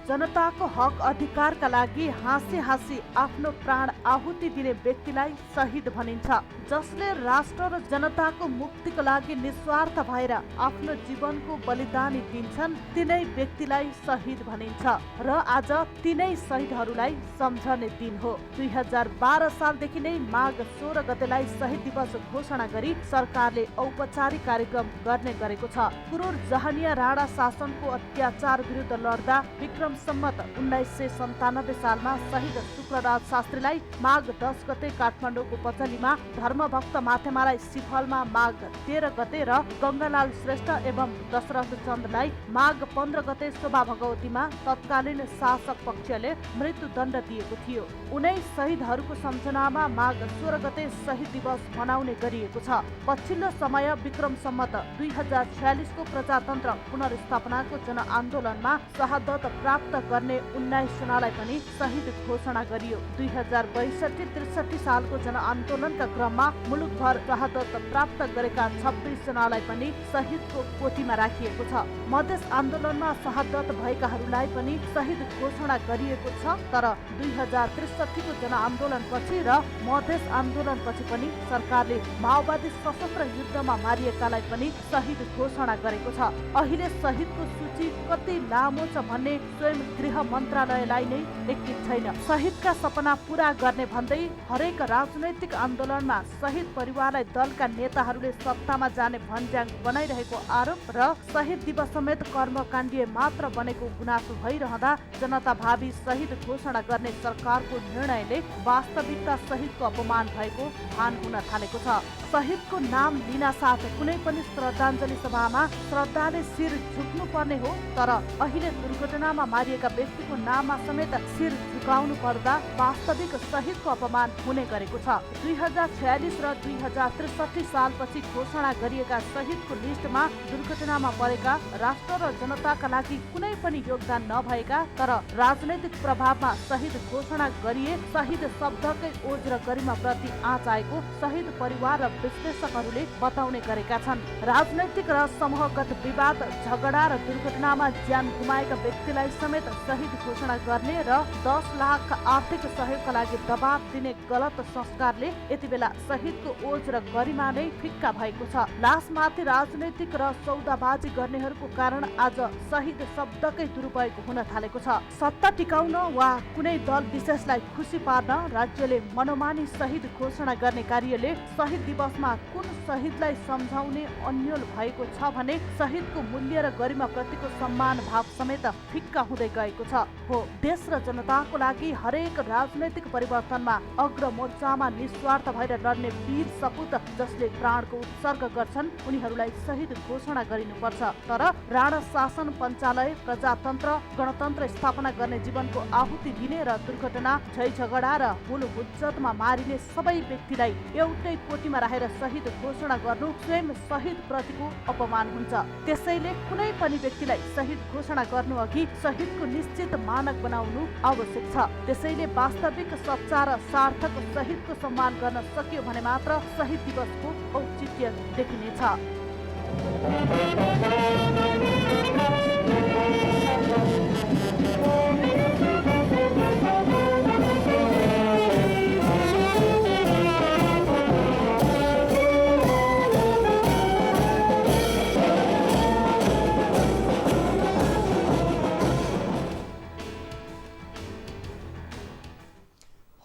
जनताको हक अधिकारका लागि हाँसी हाँसी आफ्नो प्राण आहुति दिने व्यक्तिलाई शहीद भनिन्छ। जसले राष्ट्र र जनताको मुक्तिको लागि निस्वार्थ भएर आफ्नो जीवनको बलिदानी दिन्छन् तिनै व्यक्तिलाई शहीद भनिन्छ। र आज तिनै शहीदहरूलाई सम्झने दिन हो। 2012 सालदेखि नै माघ 16 गतेलाई शहीद दिवस घोषणा गरी सरकारले औपचारिक कार्यक्रम गर्ने गरेको छ। क्रूर जहानिया राणा शासनको अत्याचार विरुद्ध लड्दा विक्रम सम्मत 1997 सालमा शहीद शुक्रराज शास्त्रीलाई माघ 10 गते काठमाडौँको पचलीमा, धर्मभक्त माथेमालाई सिफलमा माघ 13 गते र गङ्गालाल श्रेष्ठ एवं दशरथ चन्दलाई माघ 15 गते शोभा भगवतीमा तत्कालीन शासक पक्षले मृत्युदण्ड दिएको थियो। उनै शहीदहरूको सम्झनामा माघ 16 गते शहीद दिवस मनाउने गरिएको छ। पछिल्लो समय विक्रम सम्मत 2046 को प्रजातन्त्र पुनर्स्थापनाको जनआन्दोलनमा शहादत प्राप्त गर्ने 19 जनालाई पनि शहीद घोषणा गरियो। 2062-63 सालको जनआन्दोलनका क्रममा मुलुकभर शहादत प्राप्त गरेका 26 जनालाई पनि शहीदको कोठीमा राखिएको छ। मधेस आन्दोलनमा शहादत भएकाहरूलाई पनि शहीद घोषणा गरिएको छ। तर 2063 को जनआन्दोलनपछि र मधेस आन्दोलनपछि पनि सरकारले माओवादी सशस्त्र युद्धमा मारिएकालाई पनि शहीद घोषणा गरेको छ। अहिले शहीदको सूची कति लामो छ भन्ने स्वयं गृह मन्त्रालयलाई नै यकिन छैन। शहीदका सपना पूरा गर्ने भन्दै हरेक राजनैतिक आन्दोलनमा शहीद परिवारलाई दलका नेताहरूले सत्तामा जाने भन्ज्याङ बनाइरहेको आरोप र शहीद दिवस समेत कर्मकाण्डीय मात्र बनेको गुनासो भइरहँदा जनता भावी शहीद घोषणा गर्ने सरकारको निर्णयले वास्तविकता शहीदको अपमान भएको भान हुन थालेको छ। शहीदको नाम लिनासाथ कुनै पनि श्रद्धाञ्जली सभामा श्रद्धाले शिर झुक्नु पर्ने हो, तर अहिले दुर्घटनामा मारिएका व्यक्तिको नाममा समेत शिर झुकाउनु पर्दा वास्तविक शहीदको अपमान हुने गरेको छ। 2046 र 2063 सालपछि घोषणा गरिएका शहीदको लिस्टमा दुर्घटनामा परेका, राष्ट्र र जनताका लागि कुनै पनि योगदान नभएका तर राजनैतिक प्रभावमा शहीद घोषणा गरिए शहीद शब्दकै ओज र गरिमा प्रति आँच आएको शहीद परिवार र विश्लेषकहरूले बताउने गरेका छन्। राजनैतिक र समूहगत विवाद, झगडा र दुर्घटनामा ज्यान गुमाएका व्यक्तिलाई समेत शहीद घोषणा गर्ने र 10 लाख आर्थिक सहयोगका लागि दबाब दिने गलत संस्कारले यति बेला शहीदको ओज र गरिमा नै फिक्का भएको छ। लासमाथि राजनैतिक र सौदाबाजी गर्नेहरूको कारण आज शहीद शब्दकै दुरुपयोग हुन थालेको छ। सत्ता टिकाउन वा कुनै दल विशेषलाई खुसी पार्न राज्यले मनोमानी शहीद घोषणा गर्ने कार्यले शहीद दिवसमा कुन शहीदलाई सम्झाउने अन्यल भएको छ भने शहीदको मूल्य र गरिमा प्रतिको सम्मान भाव समेत फिक्का हुँदै गएको छ। हो, देश र जनताको लागि हरेक राजनैतिक परिवर्तनमा अग्र मोर्चामा निस्वार्थ भएर लड्ने वीर सपुत जसले प्राणको उत्सर्ग गर्छन् उनीहरूलाई शहीद घोषणा गरिनुपर्छ। तर राणा शासन, पञ्चालय, प्रजातन्त्र, गणतन्त्र स्थापना गर्ने जीवनको आहुति दिने र दुर्घटना, झै झगडा र हुल हुज्जतमा मारिने सबै व्यक्तिलाई एउटै कोटीमा राखेर शहीद घोषणा गर्नु स्वयं शहीद प्रतिको अपमान हुन्छ। त्यसैले कुनै पनि व्यक्तिलाई शहीद घोषणा गर्नु अघि शहीदको निश्चित मानक बनाउनु आवश्यक छ। त्यसैले वास्तविक, सच्चा र सार्थक शहीदको सम्मान गर्न सकियो भने मात्र शहीद दिवसको औचित्य देखिनेछ।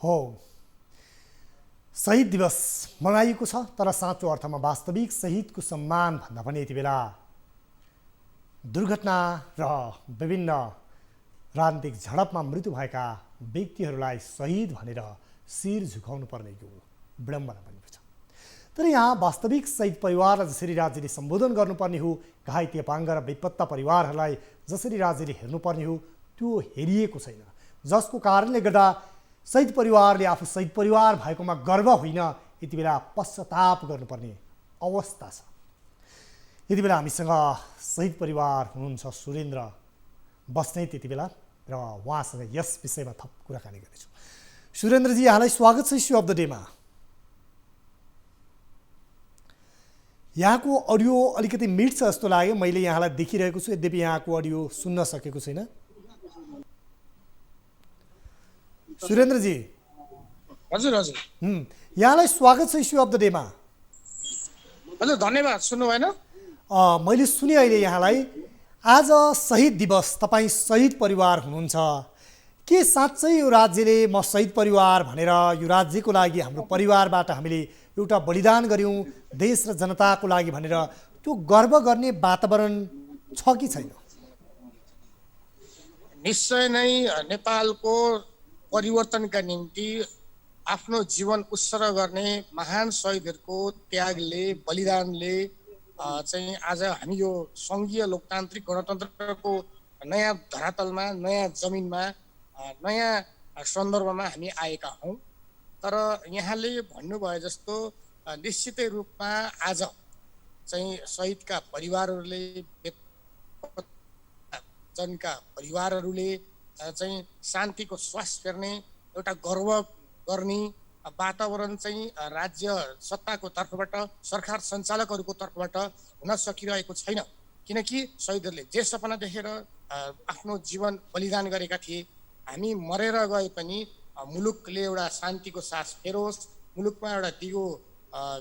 हो, शहीद दिवस मनाइएको छ, तर साँचो अर्थमा वास्तविक शहीदको सम्मान भन्दा पनि यति बेला दुर्घटना र विभिन्न राजनीतिक झडपमा मृत्यु भएका व्यक्तिहरूलाई शहीद भनेर शिर झुकाउनु पर्ने यो विडम्बना बनेको छ। तर यहाँ वास्तविक शहीद परिवारलाई जसरी राज्यले सम्बोधन गर्नुपर्ने हो, घाइते अपाङ्ग र बेपत्ता परिवारहरूलाई जसरी राज्यले हेर्नुपर्ने हो, त्यो हेरिएको छैन। जसको कारणले गर्दा शहीद परिवारले आफू शहीद परिवार भएकोमा गर्व होइन, यति बेला पश्चाताप गर्नुपर्ने अवस्था छ। यति बेला हामीसँग शहीद परिवार हुनुहुन्छ सुरेन्द्र बस्नेत यति बेला, र उहाँसँग यस विषयमा थप कुराकानी गर्नेछु। सुरेन्द्रजी, यहाँलाई स्वागत छ इस्यु अफ द डेमा। यहाँको अडियो अलिकति मिट छ जस्तो लाग्यो, मैले यहाँलाई देखिरहेको छु, यद्यपि यहाँको अडियो सुन्न सकेको छैन। सुरेन्द्रजी, हजुर हजुर, यहाँलाई स्वागत छ इस्यु अफ द डेमा। हजुर धन्यवाद। सुन्नु भएन? मैले सुने अहिले यहाँलाई। आज शहीद दिवस, तपाईँ शहीद परिवार हुनुहुन्छ, के साँच्चै यो राज्यले म शहीद परिवार भनेर यो राज्यको लागि, हाम्रो परिवारबाट हामीले एउटा बलिदान गऱ्यौँ देश र जनताको लागि भनेर त्यो गर्व गर्ने वातावरण छ कि छैन? निश्चय नै नेपालको परिवर्तनका निम्ति आफ्नो जीवन उत्सर्ग गर्ने महान शहीदहरूको त्यागले बलिदानले चाहिँ आज हामी यो सङ्घीय लोकतान्त्रिक गणतन्त्रको नयाँ धरातलमा नयाँ जमिनमा नयाँ सन्दर्भमा हामी आएका हौँ। तर यहाँले भन्नुभयो जस्तो निश्चितै रूपमा आज चाहिँ शहीदका परिवारहरूले जनका परिवारहरूले चाहिँ शान्तिको श्वास फेर्ने एउटा गर्व गर्ने वातावरण चाहिँ राज्य सत्ताको तर्फबाट सरकार सञ्चालकहरूको तर्फबाट हुन सकिरहेको छैन। किनकि शहीदहरूले जे सपना देखेर आफ्नो जीवन बलिदान गरेका थिए, हामी मरेर गए पनि मुलुकले एउटा शान्तिको सास फेरोस्, मुलुकमा एउटा दिगो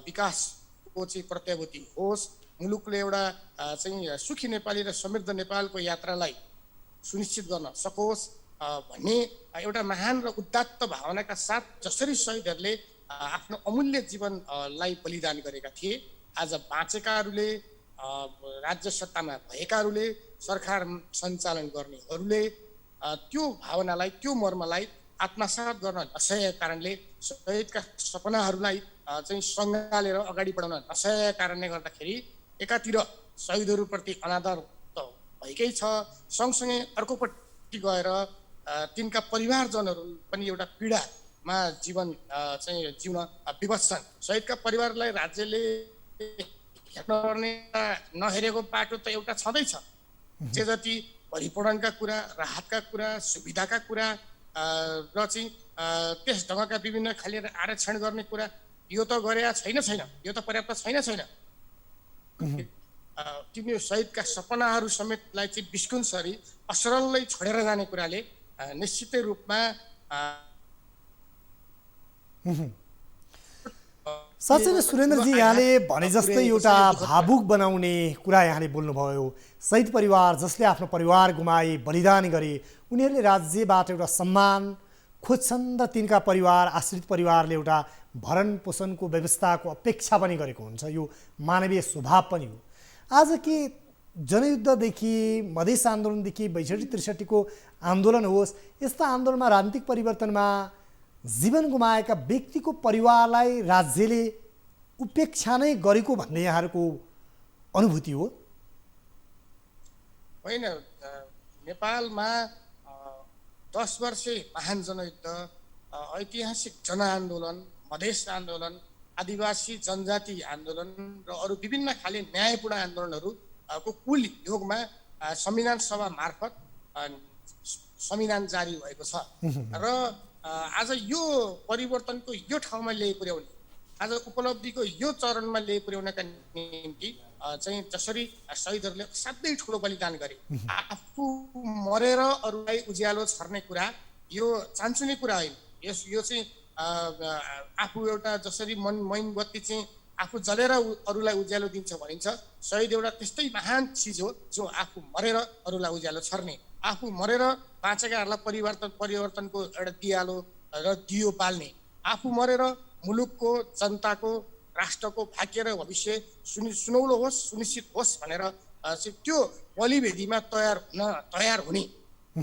विकासको चाहिँ प्रत्याभूति होस्, मुलुकले एउटा चाहिँ सुखी नेपाली र समृद्ध नेपालको यात्रालाई सुनिश्चित गर्न सकोस् भन्ने एउटा महान र उदात्त भावनाका साथ जसरी शहीदहरूले आफ्नो अमूल्य जीवनलाई बलिदान गरेका थिए, आज बाँचेकाहरूले, राज्य सत्तामा भएकाहरूले, सरकार सञ्चालन गर्नेहरूले त्यो भावनालाई, त्यो मर्मलाई आत्मसात गर्न नसकेका कारणले, शहीदका सपनाहरूलाई चाहिँ सङ्घालेर अगाडि बढाउन नसकेका कारणले गर्दाखेरि एकातिर शहीदहरूप्रति अनादर त भएकै छ, सँगसँगै अर्कोपट्टि गएर तिनका परिवारजनहरू पनि एउटा पीडामा जीवन चाहिँ जिउन विवश छन्। शहीदका परिवारलाई राज्यले हेर्नुपर्ने नहेरेको बाटो त एउटा छँदैछ। जे जति भरिपूरणका कुरा, राहतका कुरा, सुविधाका कुरा र चाहिँ त्यस ढङ्गका विभिन्न खाले आरक्षण गर्ने कुरा यो त गरेका छैन, यो त पर्याप्त छैन। तिमी शहीदका सपनाहरू समेतलाई चाहिँ बिस्कुन्सरी असरललाई छोडेर जाने कुराले निश्चितै रूपमा साँच्चै नै सुरेन्द्रजी, यहाँले भने जस्तै एउटा भावुक बनाउने कुरा यहाँले बोल्नुभयो। शहीद परिवार जसले आफ्नो परिवार गुमाए, बलिदान गरे, उनीहरूले राज्यबाट एउटा सम्मान खोज्छन् र तिनका परिवार, आश्रित परिवारले एउटा भरण पोषणको व्यवस्थाको अपेक्षा पनि गरेको हुन्छ। यो मानवीय स्वभाव पनि हो। आज के जनयुद्धदेखि, मधेस आन्दोलनदेखि 62-63को आन्दोलन होस्, यस्ता आन्दोलनमा राजनीतिक परिवर्तनमा जीवन गुमाएका व्यक्तिको परिवारलाई राज्यले उपेक्षा नै गरेको भन्ने यहाँहरूको अनुभूति हो? होइन, नेपालमा 10 वर्षे महान जनयुद्ध, ऐतिहासिक जनआन्दोलन, मधेस आन्दोलन, आदिवासी जनजाति आन्दोलन र अरू विभिन्न खाले न्यायपूर्ण आन्दोलनहरू को कुल योगमा संविधान सभा मार्फत संविधान जारी भएको छ र आज यो परिवर्तनको यो ठाउँमा ल्याइ पुर्याउने, आज उपलब्धिको यो चरणमा ल्याइ पुर्याउनका निम्ति चाहिँ जसरी शहीदहरूले असाध्यै ठुलो बलिदान गरे, आफू मरेर अरूलाई उज्यालो छर्ने कुरा यो चान्चुने कुरा होइन। यो चाहिँ आफू एउटा जसरी मोमबत्ती चाहिँ आफू जलेर अरूलाई उज्यालो दिन्छ भनिन्छ, शहीद एउटा त्यस्तै महान चिज हो जो आफू मरेर अरूलाई उज्यालो छर्ने, आफू मरेर बाँचेकाहरूलाई परिवर्तनको एउटा दियालो र दियो पाल्ने, आफू मरेर मुलुकको, जनताको, राष्ट्रको भाग्य र भविष्य सुनौलो होस्, सुनिश्चित होस् भनेर त्यो बलिवेदीमा तयार हुने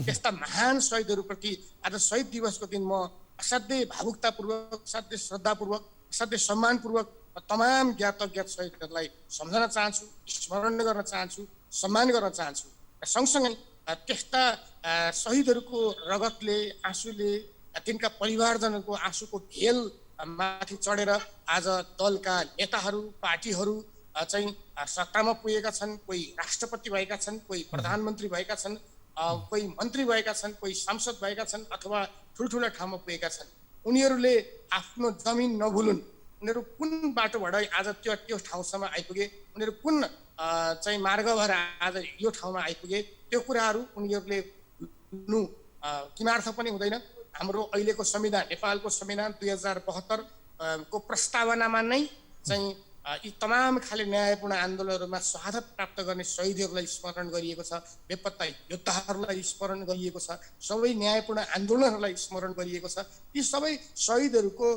त्यस्ता महान शहीदहरूप्रति आज शहीद दिवसको दिन म असाध्यै भावुकतापूर्वक, असाध्यै श्रद्धापूर्वक, असाध्यै सम्मानपूर्वक तमाम ज्ञात अज्ञात शहीदहरूलाई सम्झन चाहन्छु, स्मरण गर्न चाहन्छु, सम्मान गर्न चाहन्छु। सँगसँगै त्यस्ता शहीदहरूको रगतले, आँसुले, तिनका परिवारजनहरूको आँसुको घेल माथि चढेर आज दलका नेताहरू, पार्टीहरू चाहिँ सत्तामा पुगेका छन्, कोही राष्ट्रपति भएका छन्, कोही प्रधानमन्त्री भएका छन्, कोही मन्त्री भएका छन्, कोही सांसद भएका छन् अथवा ठुल्ठुला ठाउँमा पुगेका छन्। उनीहरूले आफ्नो जमिन नभुलुन्, उनीहरू कुन बाटोबाट आज त्यो ठाउँसम्म आइपुगे, उनीहरू कुन चाहिँ मार्ग भएर आज यो ठाउँमा आइपुगे, त्यो कुराहरू उनीहरूले भुल्नु किमार्थ पनि हुँदैन। हाम्रो अहिलेको संविधान, नेपालको संविधान 2072 को प्रस्तावनामा नै चाहिँ यी तमाम खाले न्यायपूर्ण आन्दोलनहरूमा शहादत प्राप्त गर्ने शहीदहरूलाई स्मरण गरिएको छ, बेपत्ता योद्धाहरूलाई स्मरण गरिएको छ, सबै न्यायपूर्ण आन्दोलनहरूलाई स्मरण गरिएको छ। यी सबै शहीदहरूको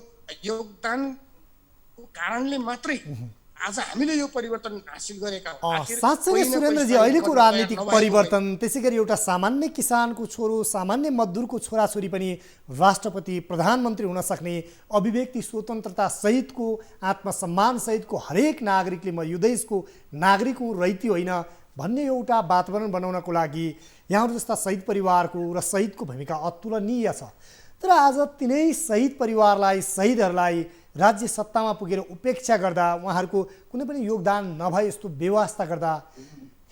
योगदानको कारणले मात्रै आज हामीले यो परिवर्तन हासिल गरेका हौँ। आखिर साँच्चै नै कोही न कोही सुरेन्द्रजी शहीद अहिलेको गर्नु राजनीतिक नभएको परिवर्तन त्यसै गरी एउटा सामान्य किसानको छोरो सामान्य मजदुरको छोराछोरी पनि राष्ट्रपति प्रधानमन्त्री हुन सक्ने अभिव्यक्ति स्वतन्त्रता सहितको आत्मसम्मान सहितको हरेक नागरिकले म यो देशको नागरिक हुँ रैती होइन भन्ने एउटा वातावरण बनाउनको लागि यहाँहरू जस्ता शहीद परिवारको र शहीदको भूमिका अतुलनीय छ। तर आज तिनै शहीद परिवारलाई शहीदहरूलाई राज्य सत्तामा पुगेर उपेक्षा गर्दा उहाँहरूको कुनै पनि योगदान नभए यस्तो व्यवस्था गर्दा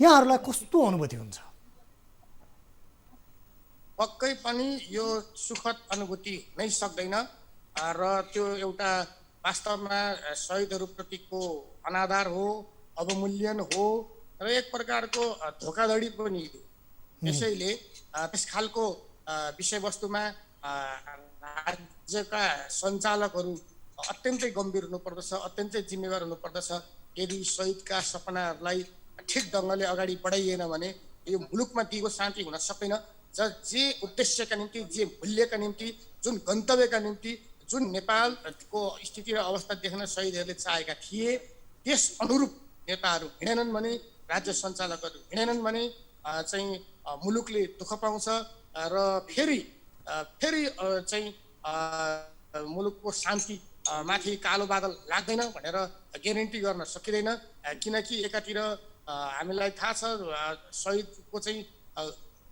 यहाँहरूलाई कस्तो अनुभूति हुन्छ? पक्कै पनि यो सुखद अनुभूति नै सक्दैन र त्यो एउटा वास्तवमा शहीदहरूप्रतिको अनादर हो, अवमूल्यन हो र एक प्रकारको धोकाधडी पनि हो। यसैले त्यस खालको विषयवस्तुमा राज्यका सञ्चालकहरू अत्यन्तै गम्भीर हुनुपर्दछ, अत्यन्तै जिम्मेवार हुनुपर्दछ। यदि शहीदका सपनाहरूलाई ठिक ढङ्गले अगाडि बढाइएन भने यो मुलुकमा दिगो शान्ति हुन सक्दैन। जे उद्देश्यका निम्ति, जे मूल्यका निम्ति, जुन गन्तव्यका निम्ति, जुन नेपालको स्थिति र अवस्था देख्न शहीदहरूले चाहेका थिए त्यस अनुरूप नेताहरू हिँडेनन् भने, राज्य सञ्चालकहरू हिँडेनन् भने चाहिँ मुलुकले दुःख पाउँछ र फेरि चाहिँ मुलुकको शान्ति माथि कालो बादल लाग्दैन भनेर ग्यारेन्टी गर्न सकिँदैन। किनकि एकातिर हामीलाई थाहा छ शहीदको चाहिँ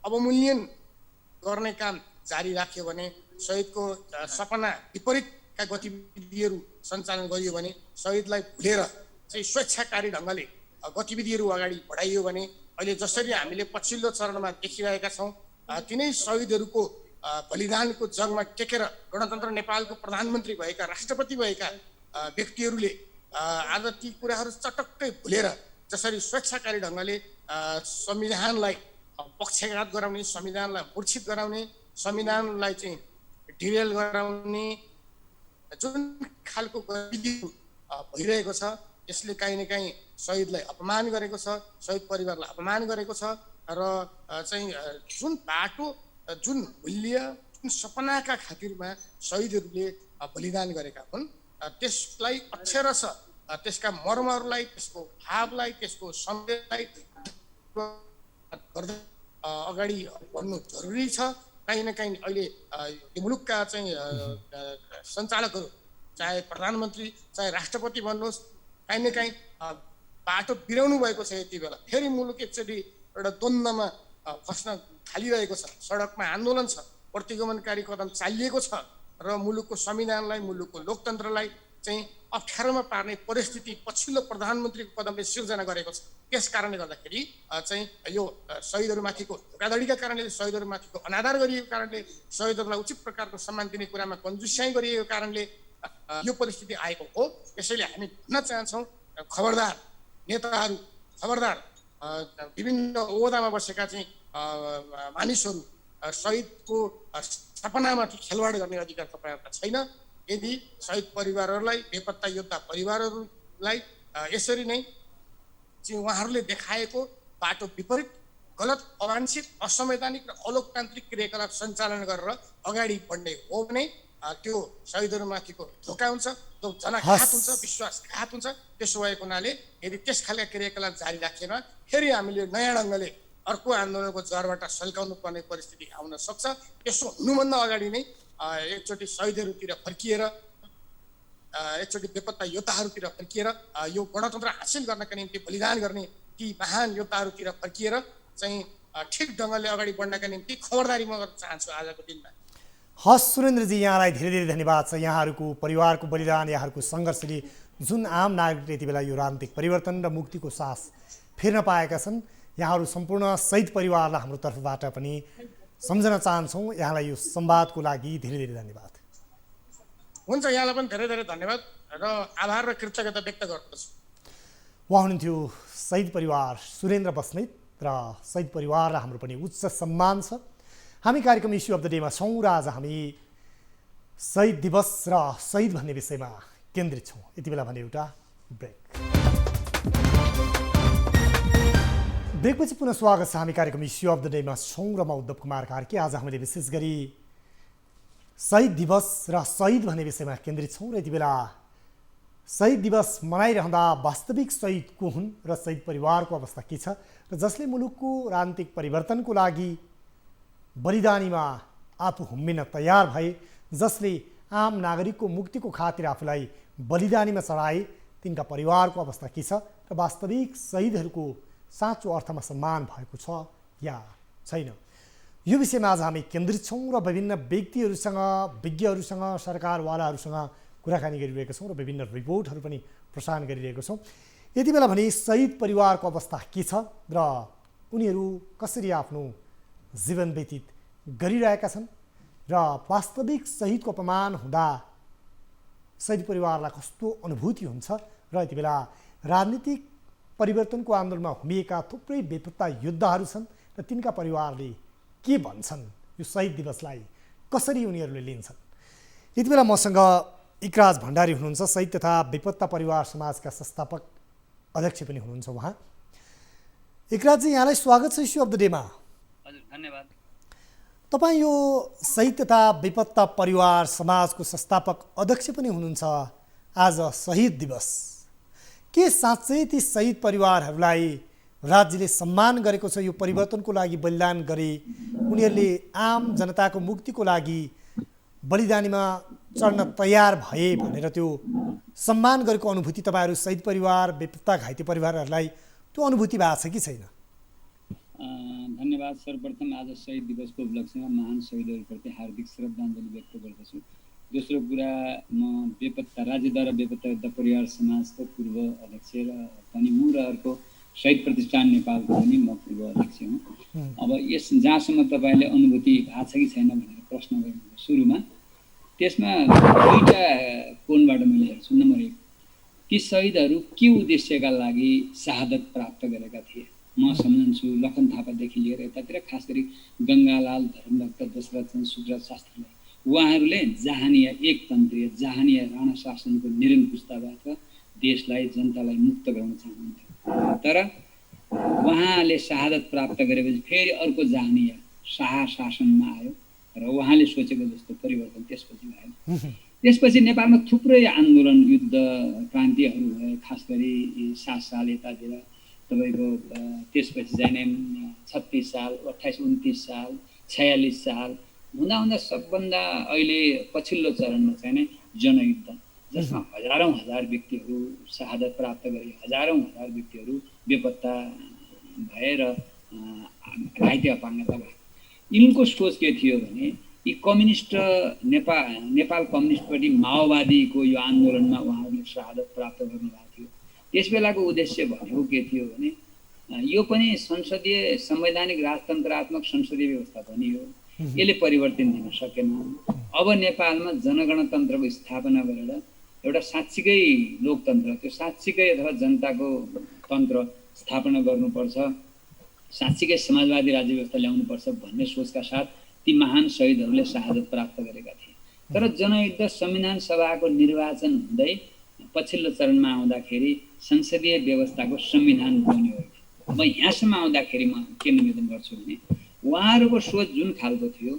अवमूल्यन गर्ने काम जारी राख्यो भने, शहीदको सपना विपरीतका गतिविधिहरू सञ्चालन गरियो भने, शहीदलाई भुलेर चाहिँ स्वेच्छाकारी ढङ्गले गतिविधिहरू अगाडि बढाइयो भने अहिले जसरी हामीले पछिल्लो चरणमा देखिरहेका छौँ तिनै शहीदहरूको बलिदानको जगमा टेकेर गणतन्त्र नेपालको प्रधानमन्त्री भएका, राष्ट्रपति भएका व्यक्तिहरूले आज ती कुराहरू चटक्कै भुलेर जसरी स्वेच्छाकारी ढङ्गले संविधानलाई पक्षघात गराउने, संविधानलाई मूर्छित गराउने, संविधानलाई चाहिँ डिरेल गराउने जुन खालको गतिविधि भइरहेको छ यसले काहीँ न काहीँ शहीदलाई अपमान गरेको छ, शहीद परिवारलाई अपमान गरेको छ र चाहिँ जुन बाटो, जुन मूल्य, जुन सपनाका खातिरमा शहीदहरूले बलिदान गरेका हुन् त्यसलाई अक्षरश त्यसका मर्महरूलाई, त्यसको भावलाई, त्यसको सन्देशलाई गर्दै अगाडि बढ्नु जरुरी छ। काहीँ न काहीँ अहिले यो मुलुकका चाहिँ सञ्चालकहरू, चाहे प्रधानमन्त्री चाहे राष्ट्रपति भन्नुहोस्, काहीँ न काहीँ बाटो बिराउनु भएको छ। यति बेला फेरि मुलुक एकचोटि एउटा द्वन्द्वमा फस्न थालिरहेको छ। सडकमा आन्दोलन छ, प्रतिगमनकारी कदम चालिएको छ र मुलुकको संविधानलाई, मुलुकको लोकतन्त्रलाई चाहिँ अप्ठ्यारोमा पार्ने परिस्थिति पछिल्लो प्रधानमन्त्रीको कदमले सिर्जना गरेको छ। त्यस कारणले गर्दाखेरि चाहिँ यो शहीदहरूमाथिको धोकाधडीका कारणले, शहीदहरूमाथिको अनादर गरिएको कारणले, शहीदहरूलाई उचित प्रकारको सम्मान दिने कुरामा कन्जुस्याइ गरिएको कारणले यो परिस्थिति आएको हो। यसैले हामी भन्न चाहन्छौँ खबरदार नेताहरू, खबरदार विभिन्न ओहदामा बसेका चाहिँ मानिसहरू, शहीदको सपनामाथि खेलवाड गर्ने अधिकार तपाईँहरूलाई छैन। यदि शहीद परिवारहरूलाई, बेपत्ता योद्धा परिवारहरूलाई यसरी नै चाहिँ उहाँहरूले देखाएको बाटो विपरीत, गलत, अवांछित, असंवैधानिक र अलोकतान्त्रिक क्रियाकलाप सञ्चालन गरेर अगाडि बढ्ने हो भने त्यो शहीदहरूमाथिको धोका हुन्छ, त्यो जनघात हुन्छ, विश्वासघात हुन्छ। त्यसो भएको हुनाले यदि त्यस खालका क्रियाकलाप जारी राखेन फेरि हामीले नयाँ ढङ्गले अर्को आन्दोलनको जरबाट सल्काउनु पर्ने परिस्थिति आउन सक्छ। त्यसो हुनुभन्दा अगाडि नै एकचोटि शहीदहरूतिर फर्किएर, एकचोटि बेपत्ता योद्धाहरूतिर फर्किएर, यो गणतन्त्र हासिल गर्नका निम्ति बलिदान गर्ने ती महान योद्धाहरूतिर फर्किएर चाहिँ ठिक ढङ्गले अगाडि बढ्नका निम्ति खबरदारी म गर्न चाहन्छु आजको दिनमा। हस् सुरेन्द्रजी, यहाँलाई धेरै धेरै धन्यवाद छ। यहाँहरूको परिवारको बलिदान, यहाँहरूको सङ्घर्षले जुन आम नागरिकले यति बेला यो राजनीतिक परिवर्तन र मुक्तिको सास फेर्न पाएका छन्, यहाँहरू सम्पूर्ण शहीद परिवारलाई हाम्रो तर्फबाट पनि सम्झन चाहन्छौँ। यहाँलाई यो संवादको लागि धेरै धेरै धन्यवाद। हुन्छ, यहाँलाई पनि धेरै धेरै धन्यवाद र आभार र कृतज्ञता व्यक्त गर्दछु। उहाँ हुनुहुन्थ्यो शहीद परिवार सुरेन्द्र बस्नेत र शहीद परिवारलाई हाम्रो पनि उच्च सम्मान छ। हामी कार्यक्रम इस्यु अफ द डेमा छौँ र आज हामी शहीद दिवस र शहीद भन्ने विषयमा केन्द्रित छौँ। यति बेला भने एउटा ब्रेक। ब्रेकपछि पुनः स्वागत छ। हामी कार्यक्रम इस्यु अफ द डेमा छौँ र म उद्धव कुमार कार्की। आज हामीले विशेष गरी शहीद दिवस र शहीद भन्ने विषयमा केन्द्रित छौँ र यति बेला शहीद दिवस मनाइरहँदा वास्तविक शहीद को हुन् र शहीद परिवारको अवस्था के छ र जसले मुलुकको राजनीतिक परिवर्तनको लागि बलिदानीमा आफू हुम्मिन तयार भए, जसले आम नागरिकको मुक्तिको खातिर आफूलाई बलिदानीमा चढाए, तिनका परिवारको अवस्था के छ र वास्तविक शहीदहरूको साँचो अर्थमा सम्मान भएको छ या छैन, यो विषयमा आज हामी केन्द्रित छौँ र विभिन्न व्यक्तिहरूसँग, विज्ञहरूसँग, सरकारवालाहरूसँग कुराकानी गरिरहेका छौँ र विभिन्न रिपोर्टहरू पनि प्रसारण गरिरहेका छौँ। यति बेला भने शहीद परिवारको अवस्था के छ र उनीहरू कसरी आफ्नो जीवन व्यतीत गरिरहेका छन् र वास्तविक शहीदको अपमान हुँदा शहीद परिवारलाई कस्तो अनुभूति हुन्छ र यति बेला राजनीतिक परिवर्तनको आन्दोलनमा हुमिएका थुप्रै बेपत्ता योद्धाहरू छन् र तिनका परिवारले के भन्छन्, यो शहीद दिवसलाई कसरी उनीहरूले लिन्छन्। यति बेला मसँग इकराज भण्डारी हुनुहुन्छ, शहीद तथा बेपत्ता परिवार समाजका संस्थापक अध्यक्ष पनि हुनुहुन्छ उहाँ। इकराजजी, यहाँलाई स्वागत छ इस्यु अफ द डेमा। हजुर, धन्यवाद। तपाईँ यो शहीद तथा बेपत्ता परिवार समाजको संस्थापक अध्यक्ष पनि हुनुहुन्छ। आज शहीद दिवस, के साँच्चै ती शहीद परिवारहरूलाई राज्यले सम्मान गरेको छ? यो परिवर्तनको लागि बलिदान गरे, उनीहरूले आम जनताको मुक्तिको लागि बलिदानीमा चढ्न तयार भए भनेर त्यो सम्मान गरेको अनुभूति तपाईँहरू शहीद परिवार, बेपत्ता घाइते परिवारहरूलाई त्यो अनुभूति भएको छ कि छैन? धन्यवाद। सर्वप्रथम आज शहीद दिवसको उपलक्ष्यमा महान शहीदहरूप्रति हार्दिक श्रद्धाञ्जली व्यक्त गर्दछु। दोस्रो कुरा, म बेपत्ता राज्यद्वारा बेपत्ता योद्धा परिवार समाजको पूर्व अध्यक्ष र पनि म, र अर्को शहीद प्रतिष्ठान नेपालको पनि म पूर्व अध्यक्ष हुँ। अब यस जहाँसम्म तपाईँले अनुभूति भएको छ कि छैन भनेर प्रश्न गर्नुभयो सुरुमा, त्यसमा दुईवटा कोणबाट मैले हेर्छु। नम्बर 1, ती शहीदहरू के उद्देश्यका लागि शहादत प्राप्त गरेका थिए? म सम्झन्छु लखन थापादेखि लिएर यतातिर, खास गरी गङ्गालाल, धर्मभक्त दशरथचन्द्र शुक्र शास्त्रीलाई उहाँहरूले जहानिया एकतन्त्रीय जहानिया राणा शासनको निरङ्कुशताबाट देशलाई, जनतालाई मुक्त गराउन चाहनुहुन्थ्यो। तर उहाँले शहादत प्राप्त गरेपछि फेरि अर्को जहानिया शाह शासनमा आयो र उहाँले सोचेको जस्तो परिवर्तन त्यसपछि भएन। त्यसपछि नेपालमा थुप्रै आन्दोलन, युद्ध, क्रान्तिहरू भए। खास गरी 7 साल यतातिर तपाईँको, त्यसपछि चाहिँ 36 साल, 28, 29 साल, 46 साल हुँदा हुँदा सबभन्दा अहिले पछिल्लो चरणमा चाहिँ नै जनयुद्ध, जसमा हजारौँ हजार व्यक्तिहरू शहादत प्राप्त गरे, हजारौँ हजार व्यक्तिहरू बेपत्ता भएर घाइते अपाङ्गता भए। यिनको सोच के थियो भने यी कम्युनिस्ट नेपाल कम्युनिस्टपट्टि माओवादीको यो आन्दोलनमा उहाँहरूले शहादत प्राप्त गर्नुभएको थियो। त्यस बेलाको उद्देश्य भनेको के थियो भने यो पनि संसदीय संवैधानिक राजतन्त्रात्मक संसदीय व्यवस्था पनि हो, यसले परिवर्तन दिन सकेन। अब नेपालमा जनगणतन्त्रको स्थापना गरेर एउटा साँच्चीकै लोकतन्त्र, त्यो साँच्चीकै अथवा जनताको तन्त्र स्थापना गर्नुपर्छ, साँच्चीकै समाजवादी राज्य व्यवस्था ल्याउनुपर्छ भन्ने सोचका साथ ती महान शहीदहरूले शहादत प्राप्त गरेका थिए। तर जनयुद्ध संविधान सभाको निर्वाचन हुँदै पछिल्लो चरणमा आउँदाखेरि संसदीय व्यवस्थाको संविधान बन्यो। म यहाँसम्म आउँदाखेरि म के निवेदन गर्छु भने उहाँहरूको सोच जुन खालको थियो,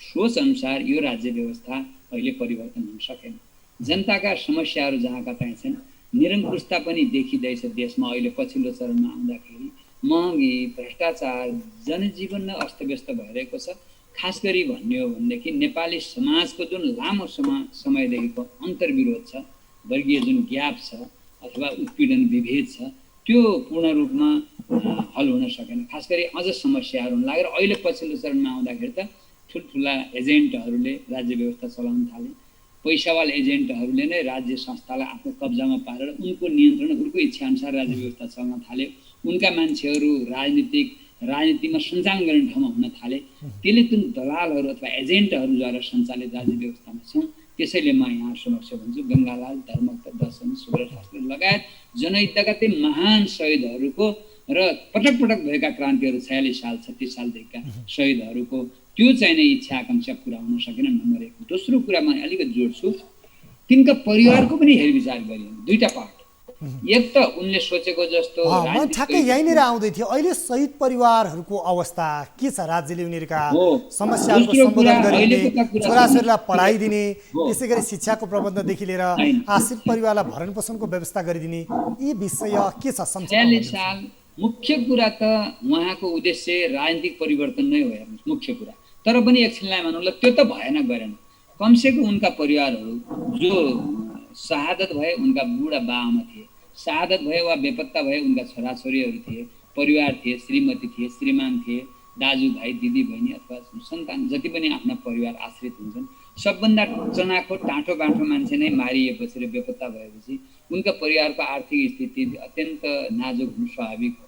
सोच अनुसार यो राज्य व्यवस्था अहिले परिवर्तन हुन सकेन। जनताका समस्याहरू जहाँका त्यहाँ छन्, निरङ्कुशता पनि देखिँदैछ देशमा अहिले पछिल्लो चरणमा आउँदाखेरि। महँगी, भ्रष्टाचार, जनजीवन नै अस्तव्यस्त भइरहेको छ। खास गरी भन्ने हो भनेदेखि नेपाली समाजको जुन लामो समयदेखिको अन्तर्विरोध छ, वर्गीय जुन ग्याप छ अथवा उत्पीडन विभेद छ, त्यो पूर्ण रूपमा हल हुन सकेन। खास गरी अझ समस्याहरू लागेर अहिले पछिल्लो चरणमा आउँदाखेरि त ठुल्ठुला एजेन्टहरूले राज्य व्यवस्था चलाउन थाले। पैसावाला एजेन्टहरूले नै राज्य संस्थालाई आफ्नो कब्जामा पारेर उनको नियन्त्रण, उनको इच्छाअनुसार राज्य व्यवस्था चल्न थाले। उनका मान्छेहरू राजनीतिमा सञ्चालन गर्ने ठाउँमा हुन थाले। त्यसले जुन दलालहरू अथवा एजेन्टहरूद्वारा सञ्चालित राज्य व्यवस्थामा छौँ। त्यसैले म यहाँ समक्ष भन्छु, गङ्गालाल, धर्मभक्त दशरथ शुक्र शास्त्री लगायत जनयुद्धका ती महान शहीदहरूको र पटक पटक भएका क्रान्तिहरू 46 साल 36 सालदेखिका शहीदहरूको त्यो चाहिँ नै इच्छा आकाङ्क्षा पुरा हुन सकेन। नम्बर 1। दोस्रो कुरा म अलिकति जोड्छु, तिनका परिवारको पनि हेरविचार गरियो। दुईटा पार्ट, एक त उनले सोचेको जस्तो म राजनीतिक ठ्याक्कै यहीँनिर आउँदै थियो। अहिले शहीद परिवारहरूको अवस्था के छ? राज्यले उनीहरूका हो। समस्याहरूको दोस्रो सम्बोधन कुरा, गरिदिने, अहिलेको त कुरा छोराछोरीलाई सुन्नु। पढाइ दिने, हो। त्यसै गरी शिक्षाको प्रबन्धदेखि लिएर होइन। आश्रित परिवारलाई भरण पोषणको व्यवस्था गरिदिने, यी विषय के छ संक्षेपमा 46 भनिदिनुहोस्। साल मुख्य कुरा त उहाँको उद्देश्य राजनीतिक परिवर्तन नै हो, हेर्नुहोस् मुख्य कुरा। तर पनि एकछिनलाई भनौँ ल, त्यो त भएन गरेन। कमसेकम उनका परिवारहरू जो शहादत भए, उनका बुढा बाआमा थिए, शहादत भए वा बेपत्ता भए उनका छोराछोरीहरू थिए, परिवार थिए, श्रीमती थिए, श्रीमान थिए, दाजुभाइ दिदी बहिनी अथवा सन्तान जति पनि आफ्ना परिवार आश्रित हुन्छन्, सबभन्दा चनाखो टाँठो बाँठो मान्छे नै मारिएपछि र बेपत्ता भएपछि उनका परिवारको आर्थिक स्थिति अत्यन्त नाजुक हुनु स्वाभाविक हो।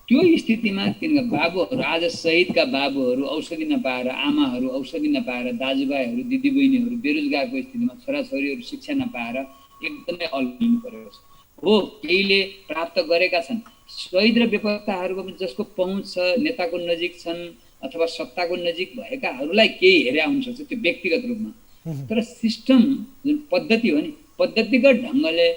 त्यो स्थितिमा तिनका बाबुहरू, आज शहीदका बाबुहरू औषधि नपाएर, आमाहरू औषधि नपाएर, दाजुभाइहरू दिदीबहिनीहरू बेरोजगारको स्थितिमा, छोराछोरीहरू शिक्षा नपाएर एकदमै अल्झिनु परेको छ। हो, केहीले प्राप्त गरेका छन्। शहीद र बेपत्ताहरूको पनि जसको पहुँच छ, नेताको नजिक छन् अथवा सत्ताको नजिक भएकाहरूलाई केही हेरे आउन सक्छ, त्यो व्यक्तिगत रूपमा। तर सिस्टम जुन पद्धति हो नि, पद्धतिगत ढङ्गले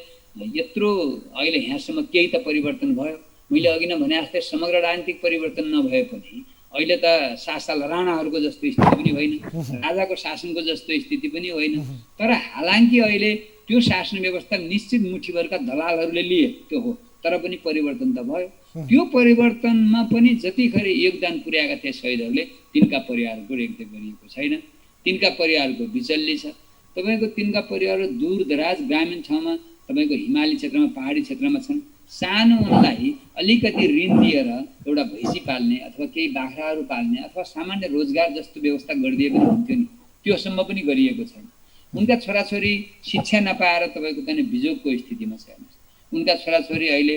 यत्रो अहिले यहाँसम्म केही त परिवर्तन भयो। मैले अघि नै भने जस्तै समग्र राजनीतिक परिवर्तन नभए पनि अहिले त शासन राणाहरूको जस्तो स्थिति पनि होइन, राजाको शासनको जस्तो स्थिति पनि होइन। तर हालांकि अहिले त्यो शासन व्यवस्था निश्चित मुठीभरका दलालहरूले लिए, त्यो हो, तर पनि परिवर्तन त भयो। त्यो परिवर्तनमा पनि जतिखेर योगदान पुर्याएका थिए शहीदहरूले, तिनका परिवारको रेखदेख गरिएको छैन। तिनका परिवारको बिचल्ली छ। तपाईँको तिनका परिवार दूर दराज ग्रामीण ठाउँमा, तपाईँको हिमाली क्षेत्रमा, पहाडी क्षेत्रमा छन्। सानो उनलाई अलिकति ऋण दिएर एउटा भैँसी पाल्ने अथवा केही बाख्राहरू पाल्ने अथवा सामान्य रोजगार जस्तो व्यवस्था गरिदिए पनि हुन्थ्यो नि, त्योसम्म पनि गरिएको छैन। उनका छोराछोरी शिक्षा नपाएर तपाईँको पनि बिजोगको स्थितिमा छ। उनका छोराछोरी अहिले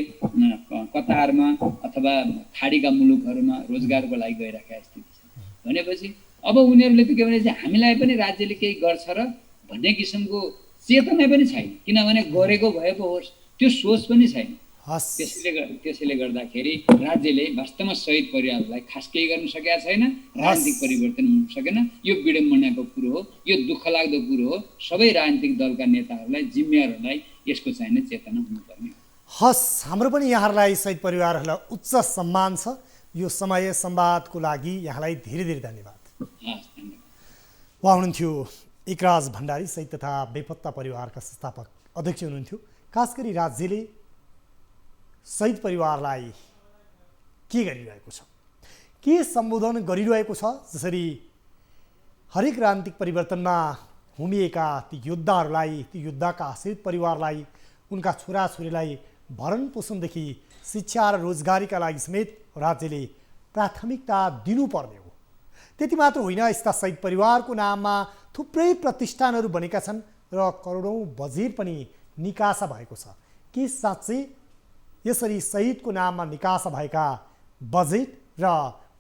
कतारमा अथवा खाडीका मुलुकहरूमा रोजगारको लागि गइरहेका स्थिति छ। भनेपछि अब उनीहरूले त के भने हामीलाई पनि राज्यले केही गर्छ र भन्ने किसिमको चेतना पनि छैन, किनभने गरेको भए पो होस्, त्यो सोच पनि छैन। त्यसैले गर्दाखेरि राज्यले वास्तवमा शहीद परिवारलाई खास केही गर्न सकेका छैन। राजनीतिक परिवर्तन हुन सकेन। यो विडम्बनाको कुरो हो, यो दुःख लाग्दो कुरो हो। सबै राजनीतिक दलका नेताहरूलाई, जिम्मेवारहरूलाई यसको चाहिने चेतना हुनुपर्ने हो। हस्, हाम्रो पनि यहाँहरूलाई शहीद परिवारहरूलाई उच्च सम्मान छ। यो समय संवादको लागि यहाँलाई धेरै धेरै धन्यवाद। हस्, धन्यवाद। उहाँ हुनुहुन्थ्यो इकराज भण्डारी, शहीद तथा बेपत्ता परिवारका संस्थापक अध्यक्ष हुनुहुन्थ्यो। खास गरी राज्यले शहीद परिवारलाई के गरिरहेको छ, के सम्बोधन गरिरहेको छ, जसरी हरेक राजनीतिक परिवर्तनमा हुमिएका ती योद्धाहरूलाई, ती योद्धाका आश्रित परिवारलाई, उनका छोराछोरीलाई भरण पोषणदेखि शिक्षा र रोजगारीका लागि समेत राज्यले प्राथमिकता दिनुपर्ने हो। त्यति मात्र होइन, यस्ता शहीद परिवारको नाममा थुप्रै प्रतिष्ठानहरू बनेका छन् र करोडौँ बजेट पनि निकासा भएको छ। के साँच्चै यसरी शहीदको नाममा निकासा भएका बजेट र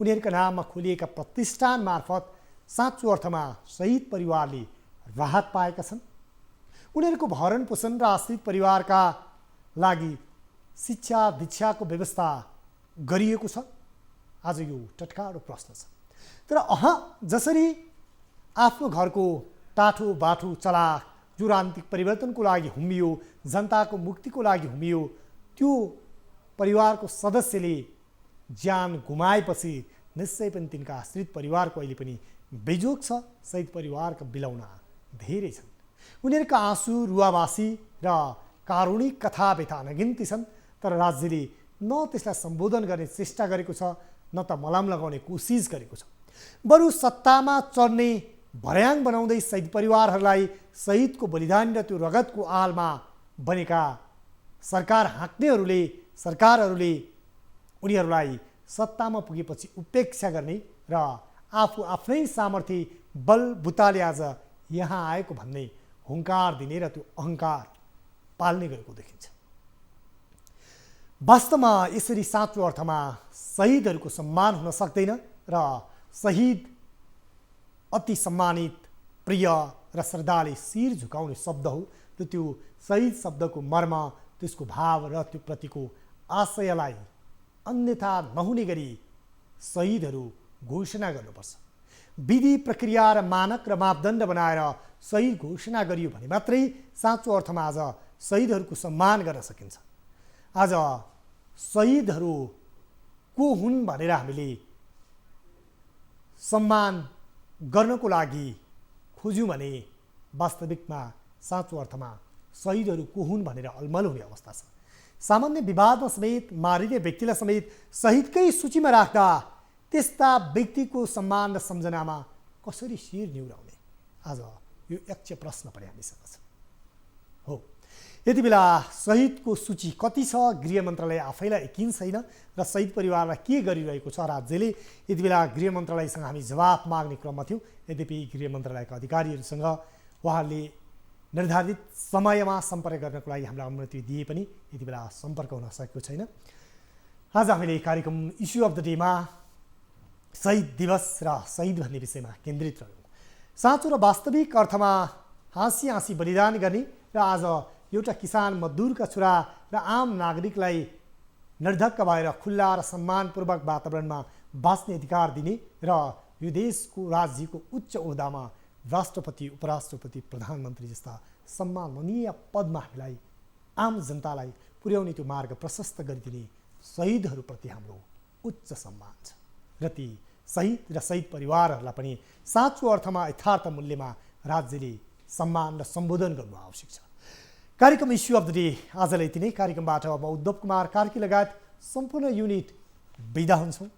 उनीहरूका नाममा खोलिएका प्रतिष्ठान मार्फत साँचो अर्थमा शहीद परिवारले राहत पाएका छन्? उनीहरूको भरण पोषण र आश्रित परिवारका लागि शिक्षा दीक्षाको व्यवस्था गरिएको छ? आज यो टटकारो प्रश्न छ। तर जसरी आफ्नो घरको टाठो बाठो चलाक जो राजनीतिक परिवर्तनको लागि हुमियो, जनताको मुक्तिको लागि हुमियो, त्यो परिवारको सदस्यले ज्यान गुमाएपछि निश्चय पनि तिनका आश्रित परिवारको अहिले पनि बेजोग छ। शहीद परिवारका बिलौना धेरै छन्। उनीहरूका आँसु रुवावासी र कारुणिक कथा व्यथा नगिन्ती छन्। तर राज्यले न त्यसलाई सम्बोधन गर्ने चेष्टा गरेको छ, न त मलाम लगाउने कोसिस गरेको छ। बरु सत्तामा चढ्ने भर्याङ बनाउँदै शहीद परिवारहरूलाई शहीदको बलिदान र त्यो रगतको आलमा बनेका सरकारहरूले उनीहरूलाई सत्तामा पुगेपछि उपेक्षा गर्ने र आफू आफ्नै सामर्थ्य बलबुताले आज यहाँ आएको भन्ने हुङ्कार दिने र त्यो अहङ्कार पाल्ने गरेको देखिन्छ। वास्तवमा यसरी साँचो अर्थमा शहीदहरूको सम्मान हुन सक्दैन र शहीद अति सम्मानित, प्रिय र श्रद्धाले शिर झुकाउने शब्द हो। र त्यो शहीद शब्दको मर्म, त्यसको भाव र त्यो प्रतिको आशयलाई अन्यथा नहुने गरी शहीदहरू घोषणा गर्नुपर्छ। विधि प्रक्रिया र मानक र मापदण्ड बनाएर शहीद घोषणा गरियो भने मात्रै साँचो अर्थमा आज शहीदहरूको सम्मान गर्न सकिन्छ। आज शहीदहरू को हुन् भनेर हामीले सम्मान गर्नको लागि खोज्यौँ भने वास्तविकमा साँचो अर्थमा शहीदहरू को हुन् भनेर अलमल हुने अवस्था छ। सामान्य विवादमा समेत मारिने व्यक्तिलाई समेत शहीदकै सूचीमा राख्दा त्यस्ता व्यक्तिको सम्मान र सम्झनामा कसरी शिर निहुराउने, आज यो यक्ष प्रश्न पनि हामीसँग छ। हो, यति बेला शहीदको सूची कति छ गृह मन्त्रालय आफैलाई यकिन छैन र शहीद परिवारलाई के गरिरहेको छ राज्यले, यति बेला गृह मन्त्रालयसँग हामी जवाफ माग्ने क्रममा थियौँ। यद्यपि गृह मन्त्रालयका अधिकारीहरूसँग उहाँहरूले निर्धारित समयमा सम्पर्क गर्नको लागि हामीलाई अनुमति दिए पनि यति बेला सम्पर्क हुन सकेको छैन। आज हामीले कार्यक्रम इस्यु अफ द डेमा शहीद दिवस र शहीद भन्ने विषयमा केन्द्रित रह्यौँ। साँचो र वास्तविक अर्थमा हाँसी हाँसी बलिदान गर्ने र आज एउटा किसान मजदुरका छोरा र आम नागरिकलाई निर्धक्क भएर खुल्ला र सम्मानपूर्वक वातावरणमा बाँच्ने अधिकार दिने र यो देशको राज्यको उच्च ओहदामा राष्ट्रपति, उपराष्ट्रपति, प्रधानमन्त्री जस्ता सम्माननीय पदमा हामीलाई आम जनतालाई पुर्याउने त्यो मार्ग प्रशस्त गरिदिने शहीदहरूप्रति हाम्रो उच्च सम्मान छ र ती शहीद र शहीद परिवारहरूलाई पनि साँचो अर्थमा यथार्थ मूल्यमा राज्यले सम्मान र सम्बोधन गर्नु आवश्यक छ। कार्यक्रम इस्यु अफ द डे आजलाई यति नै। कार्यक्रमबाट म उद्धव कुमार कार्की लगायत सम्पूर्ण युनिट बिदा हुन्छौँ।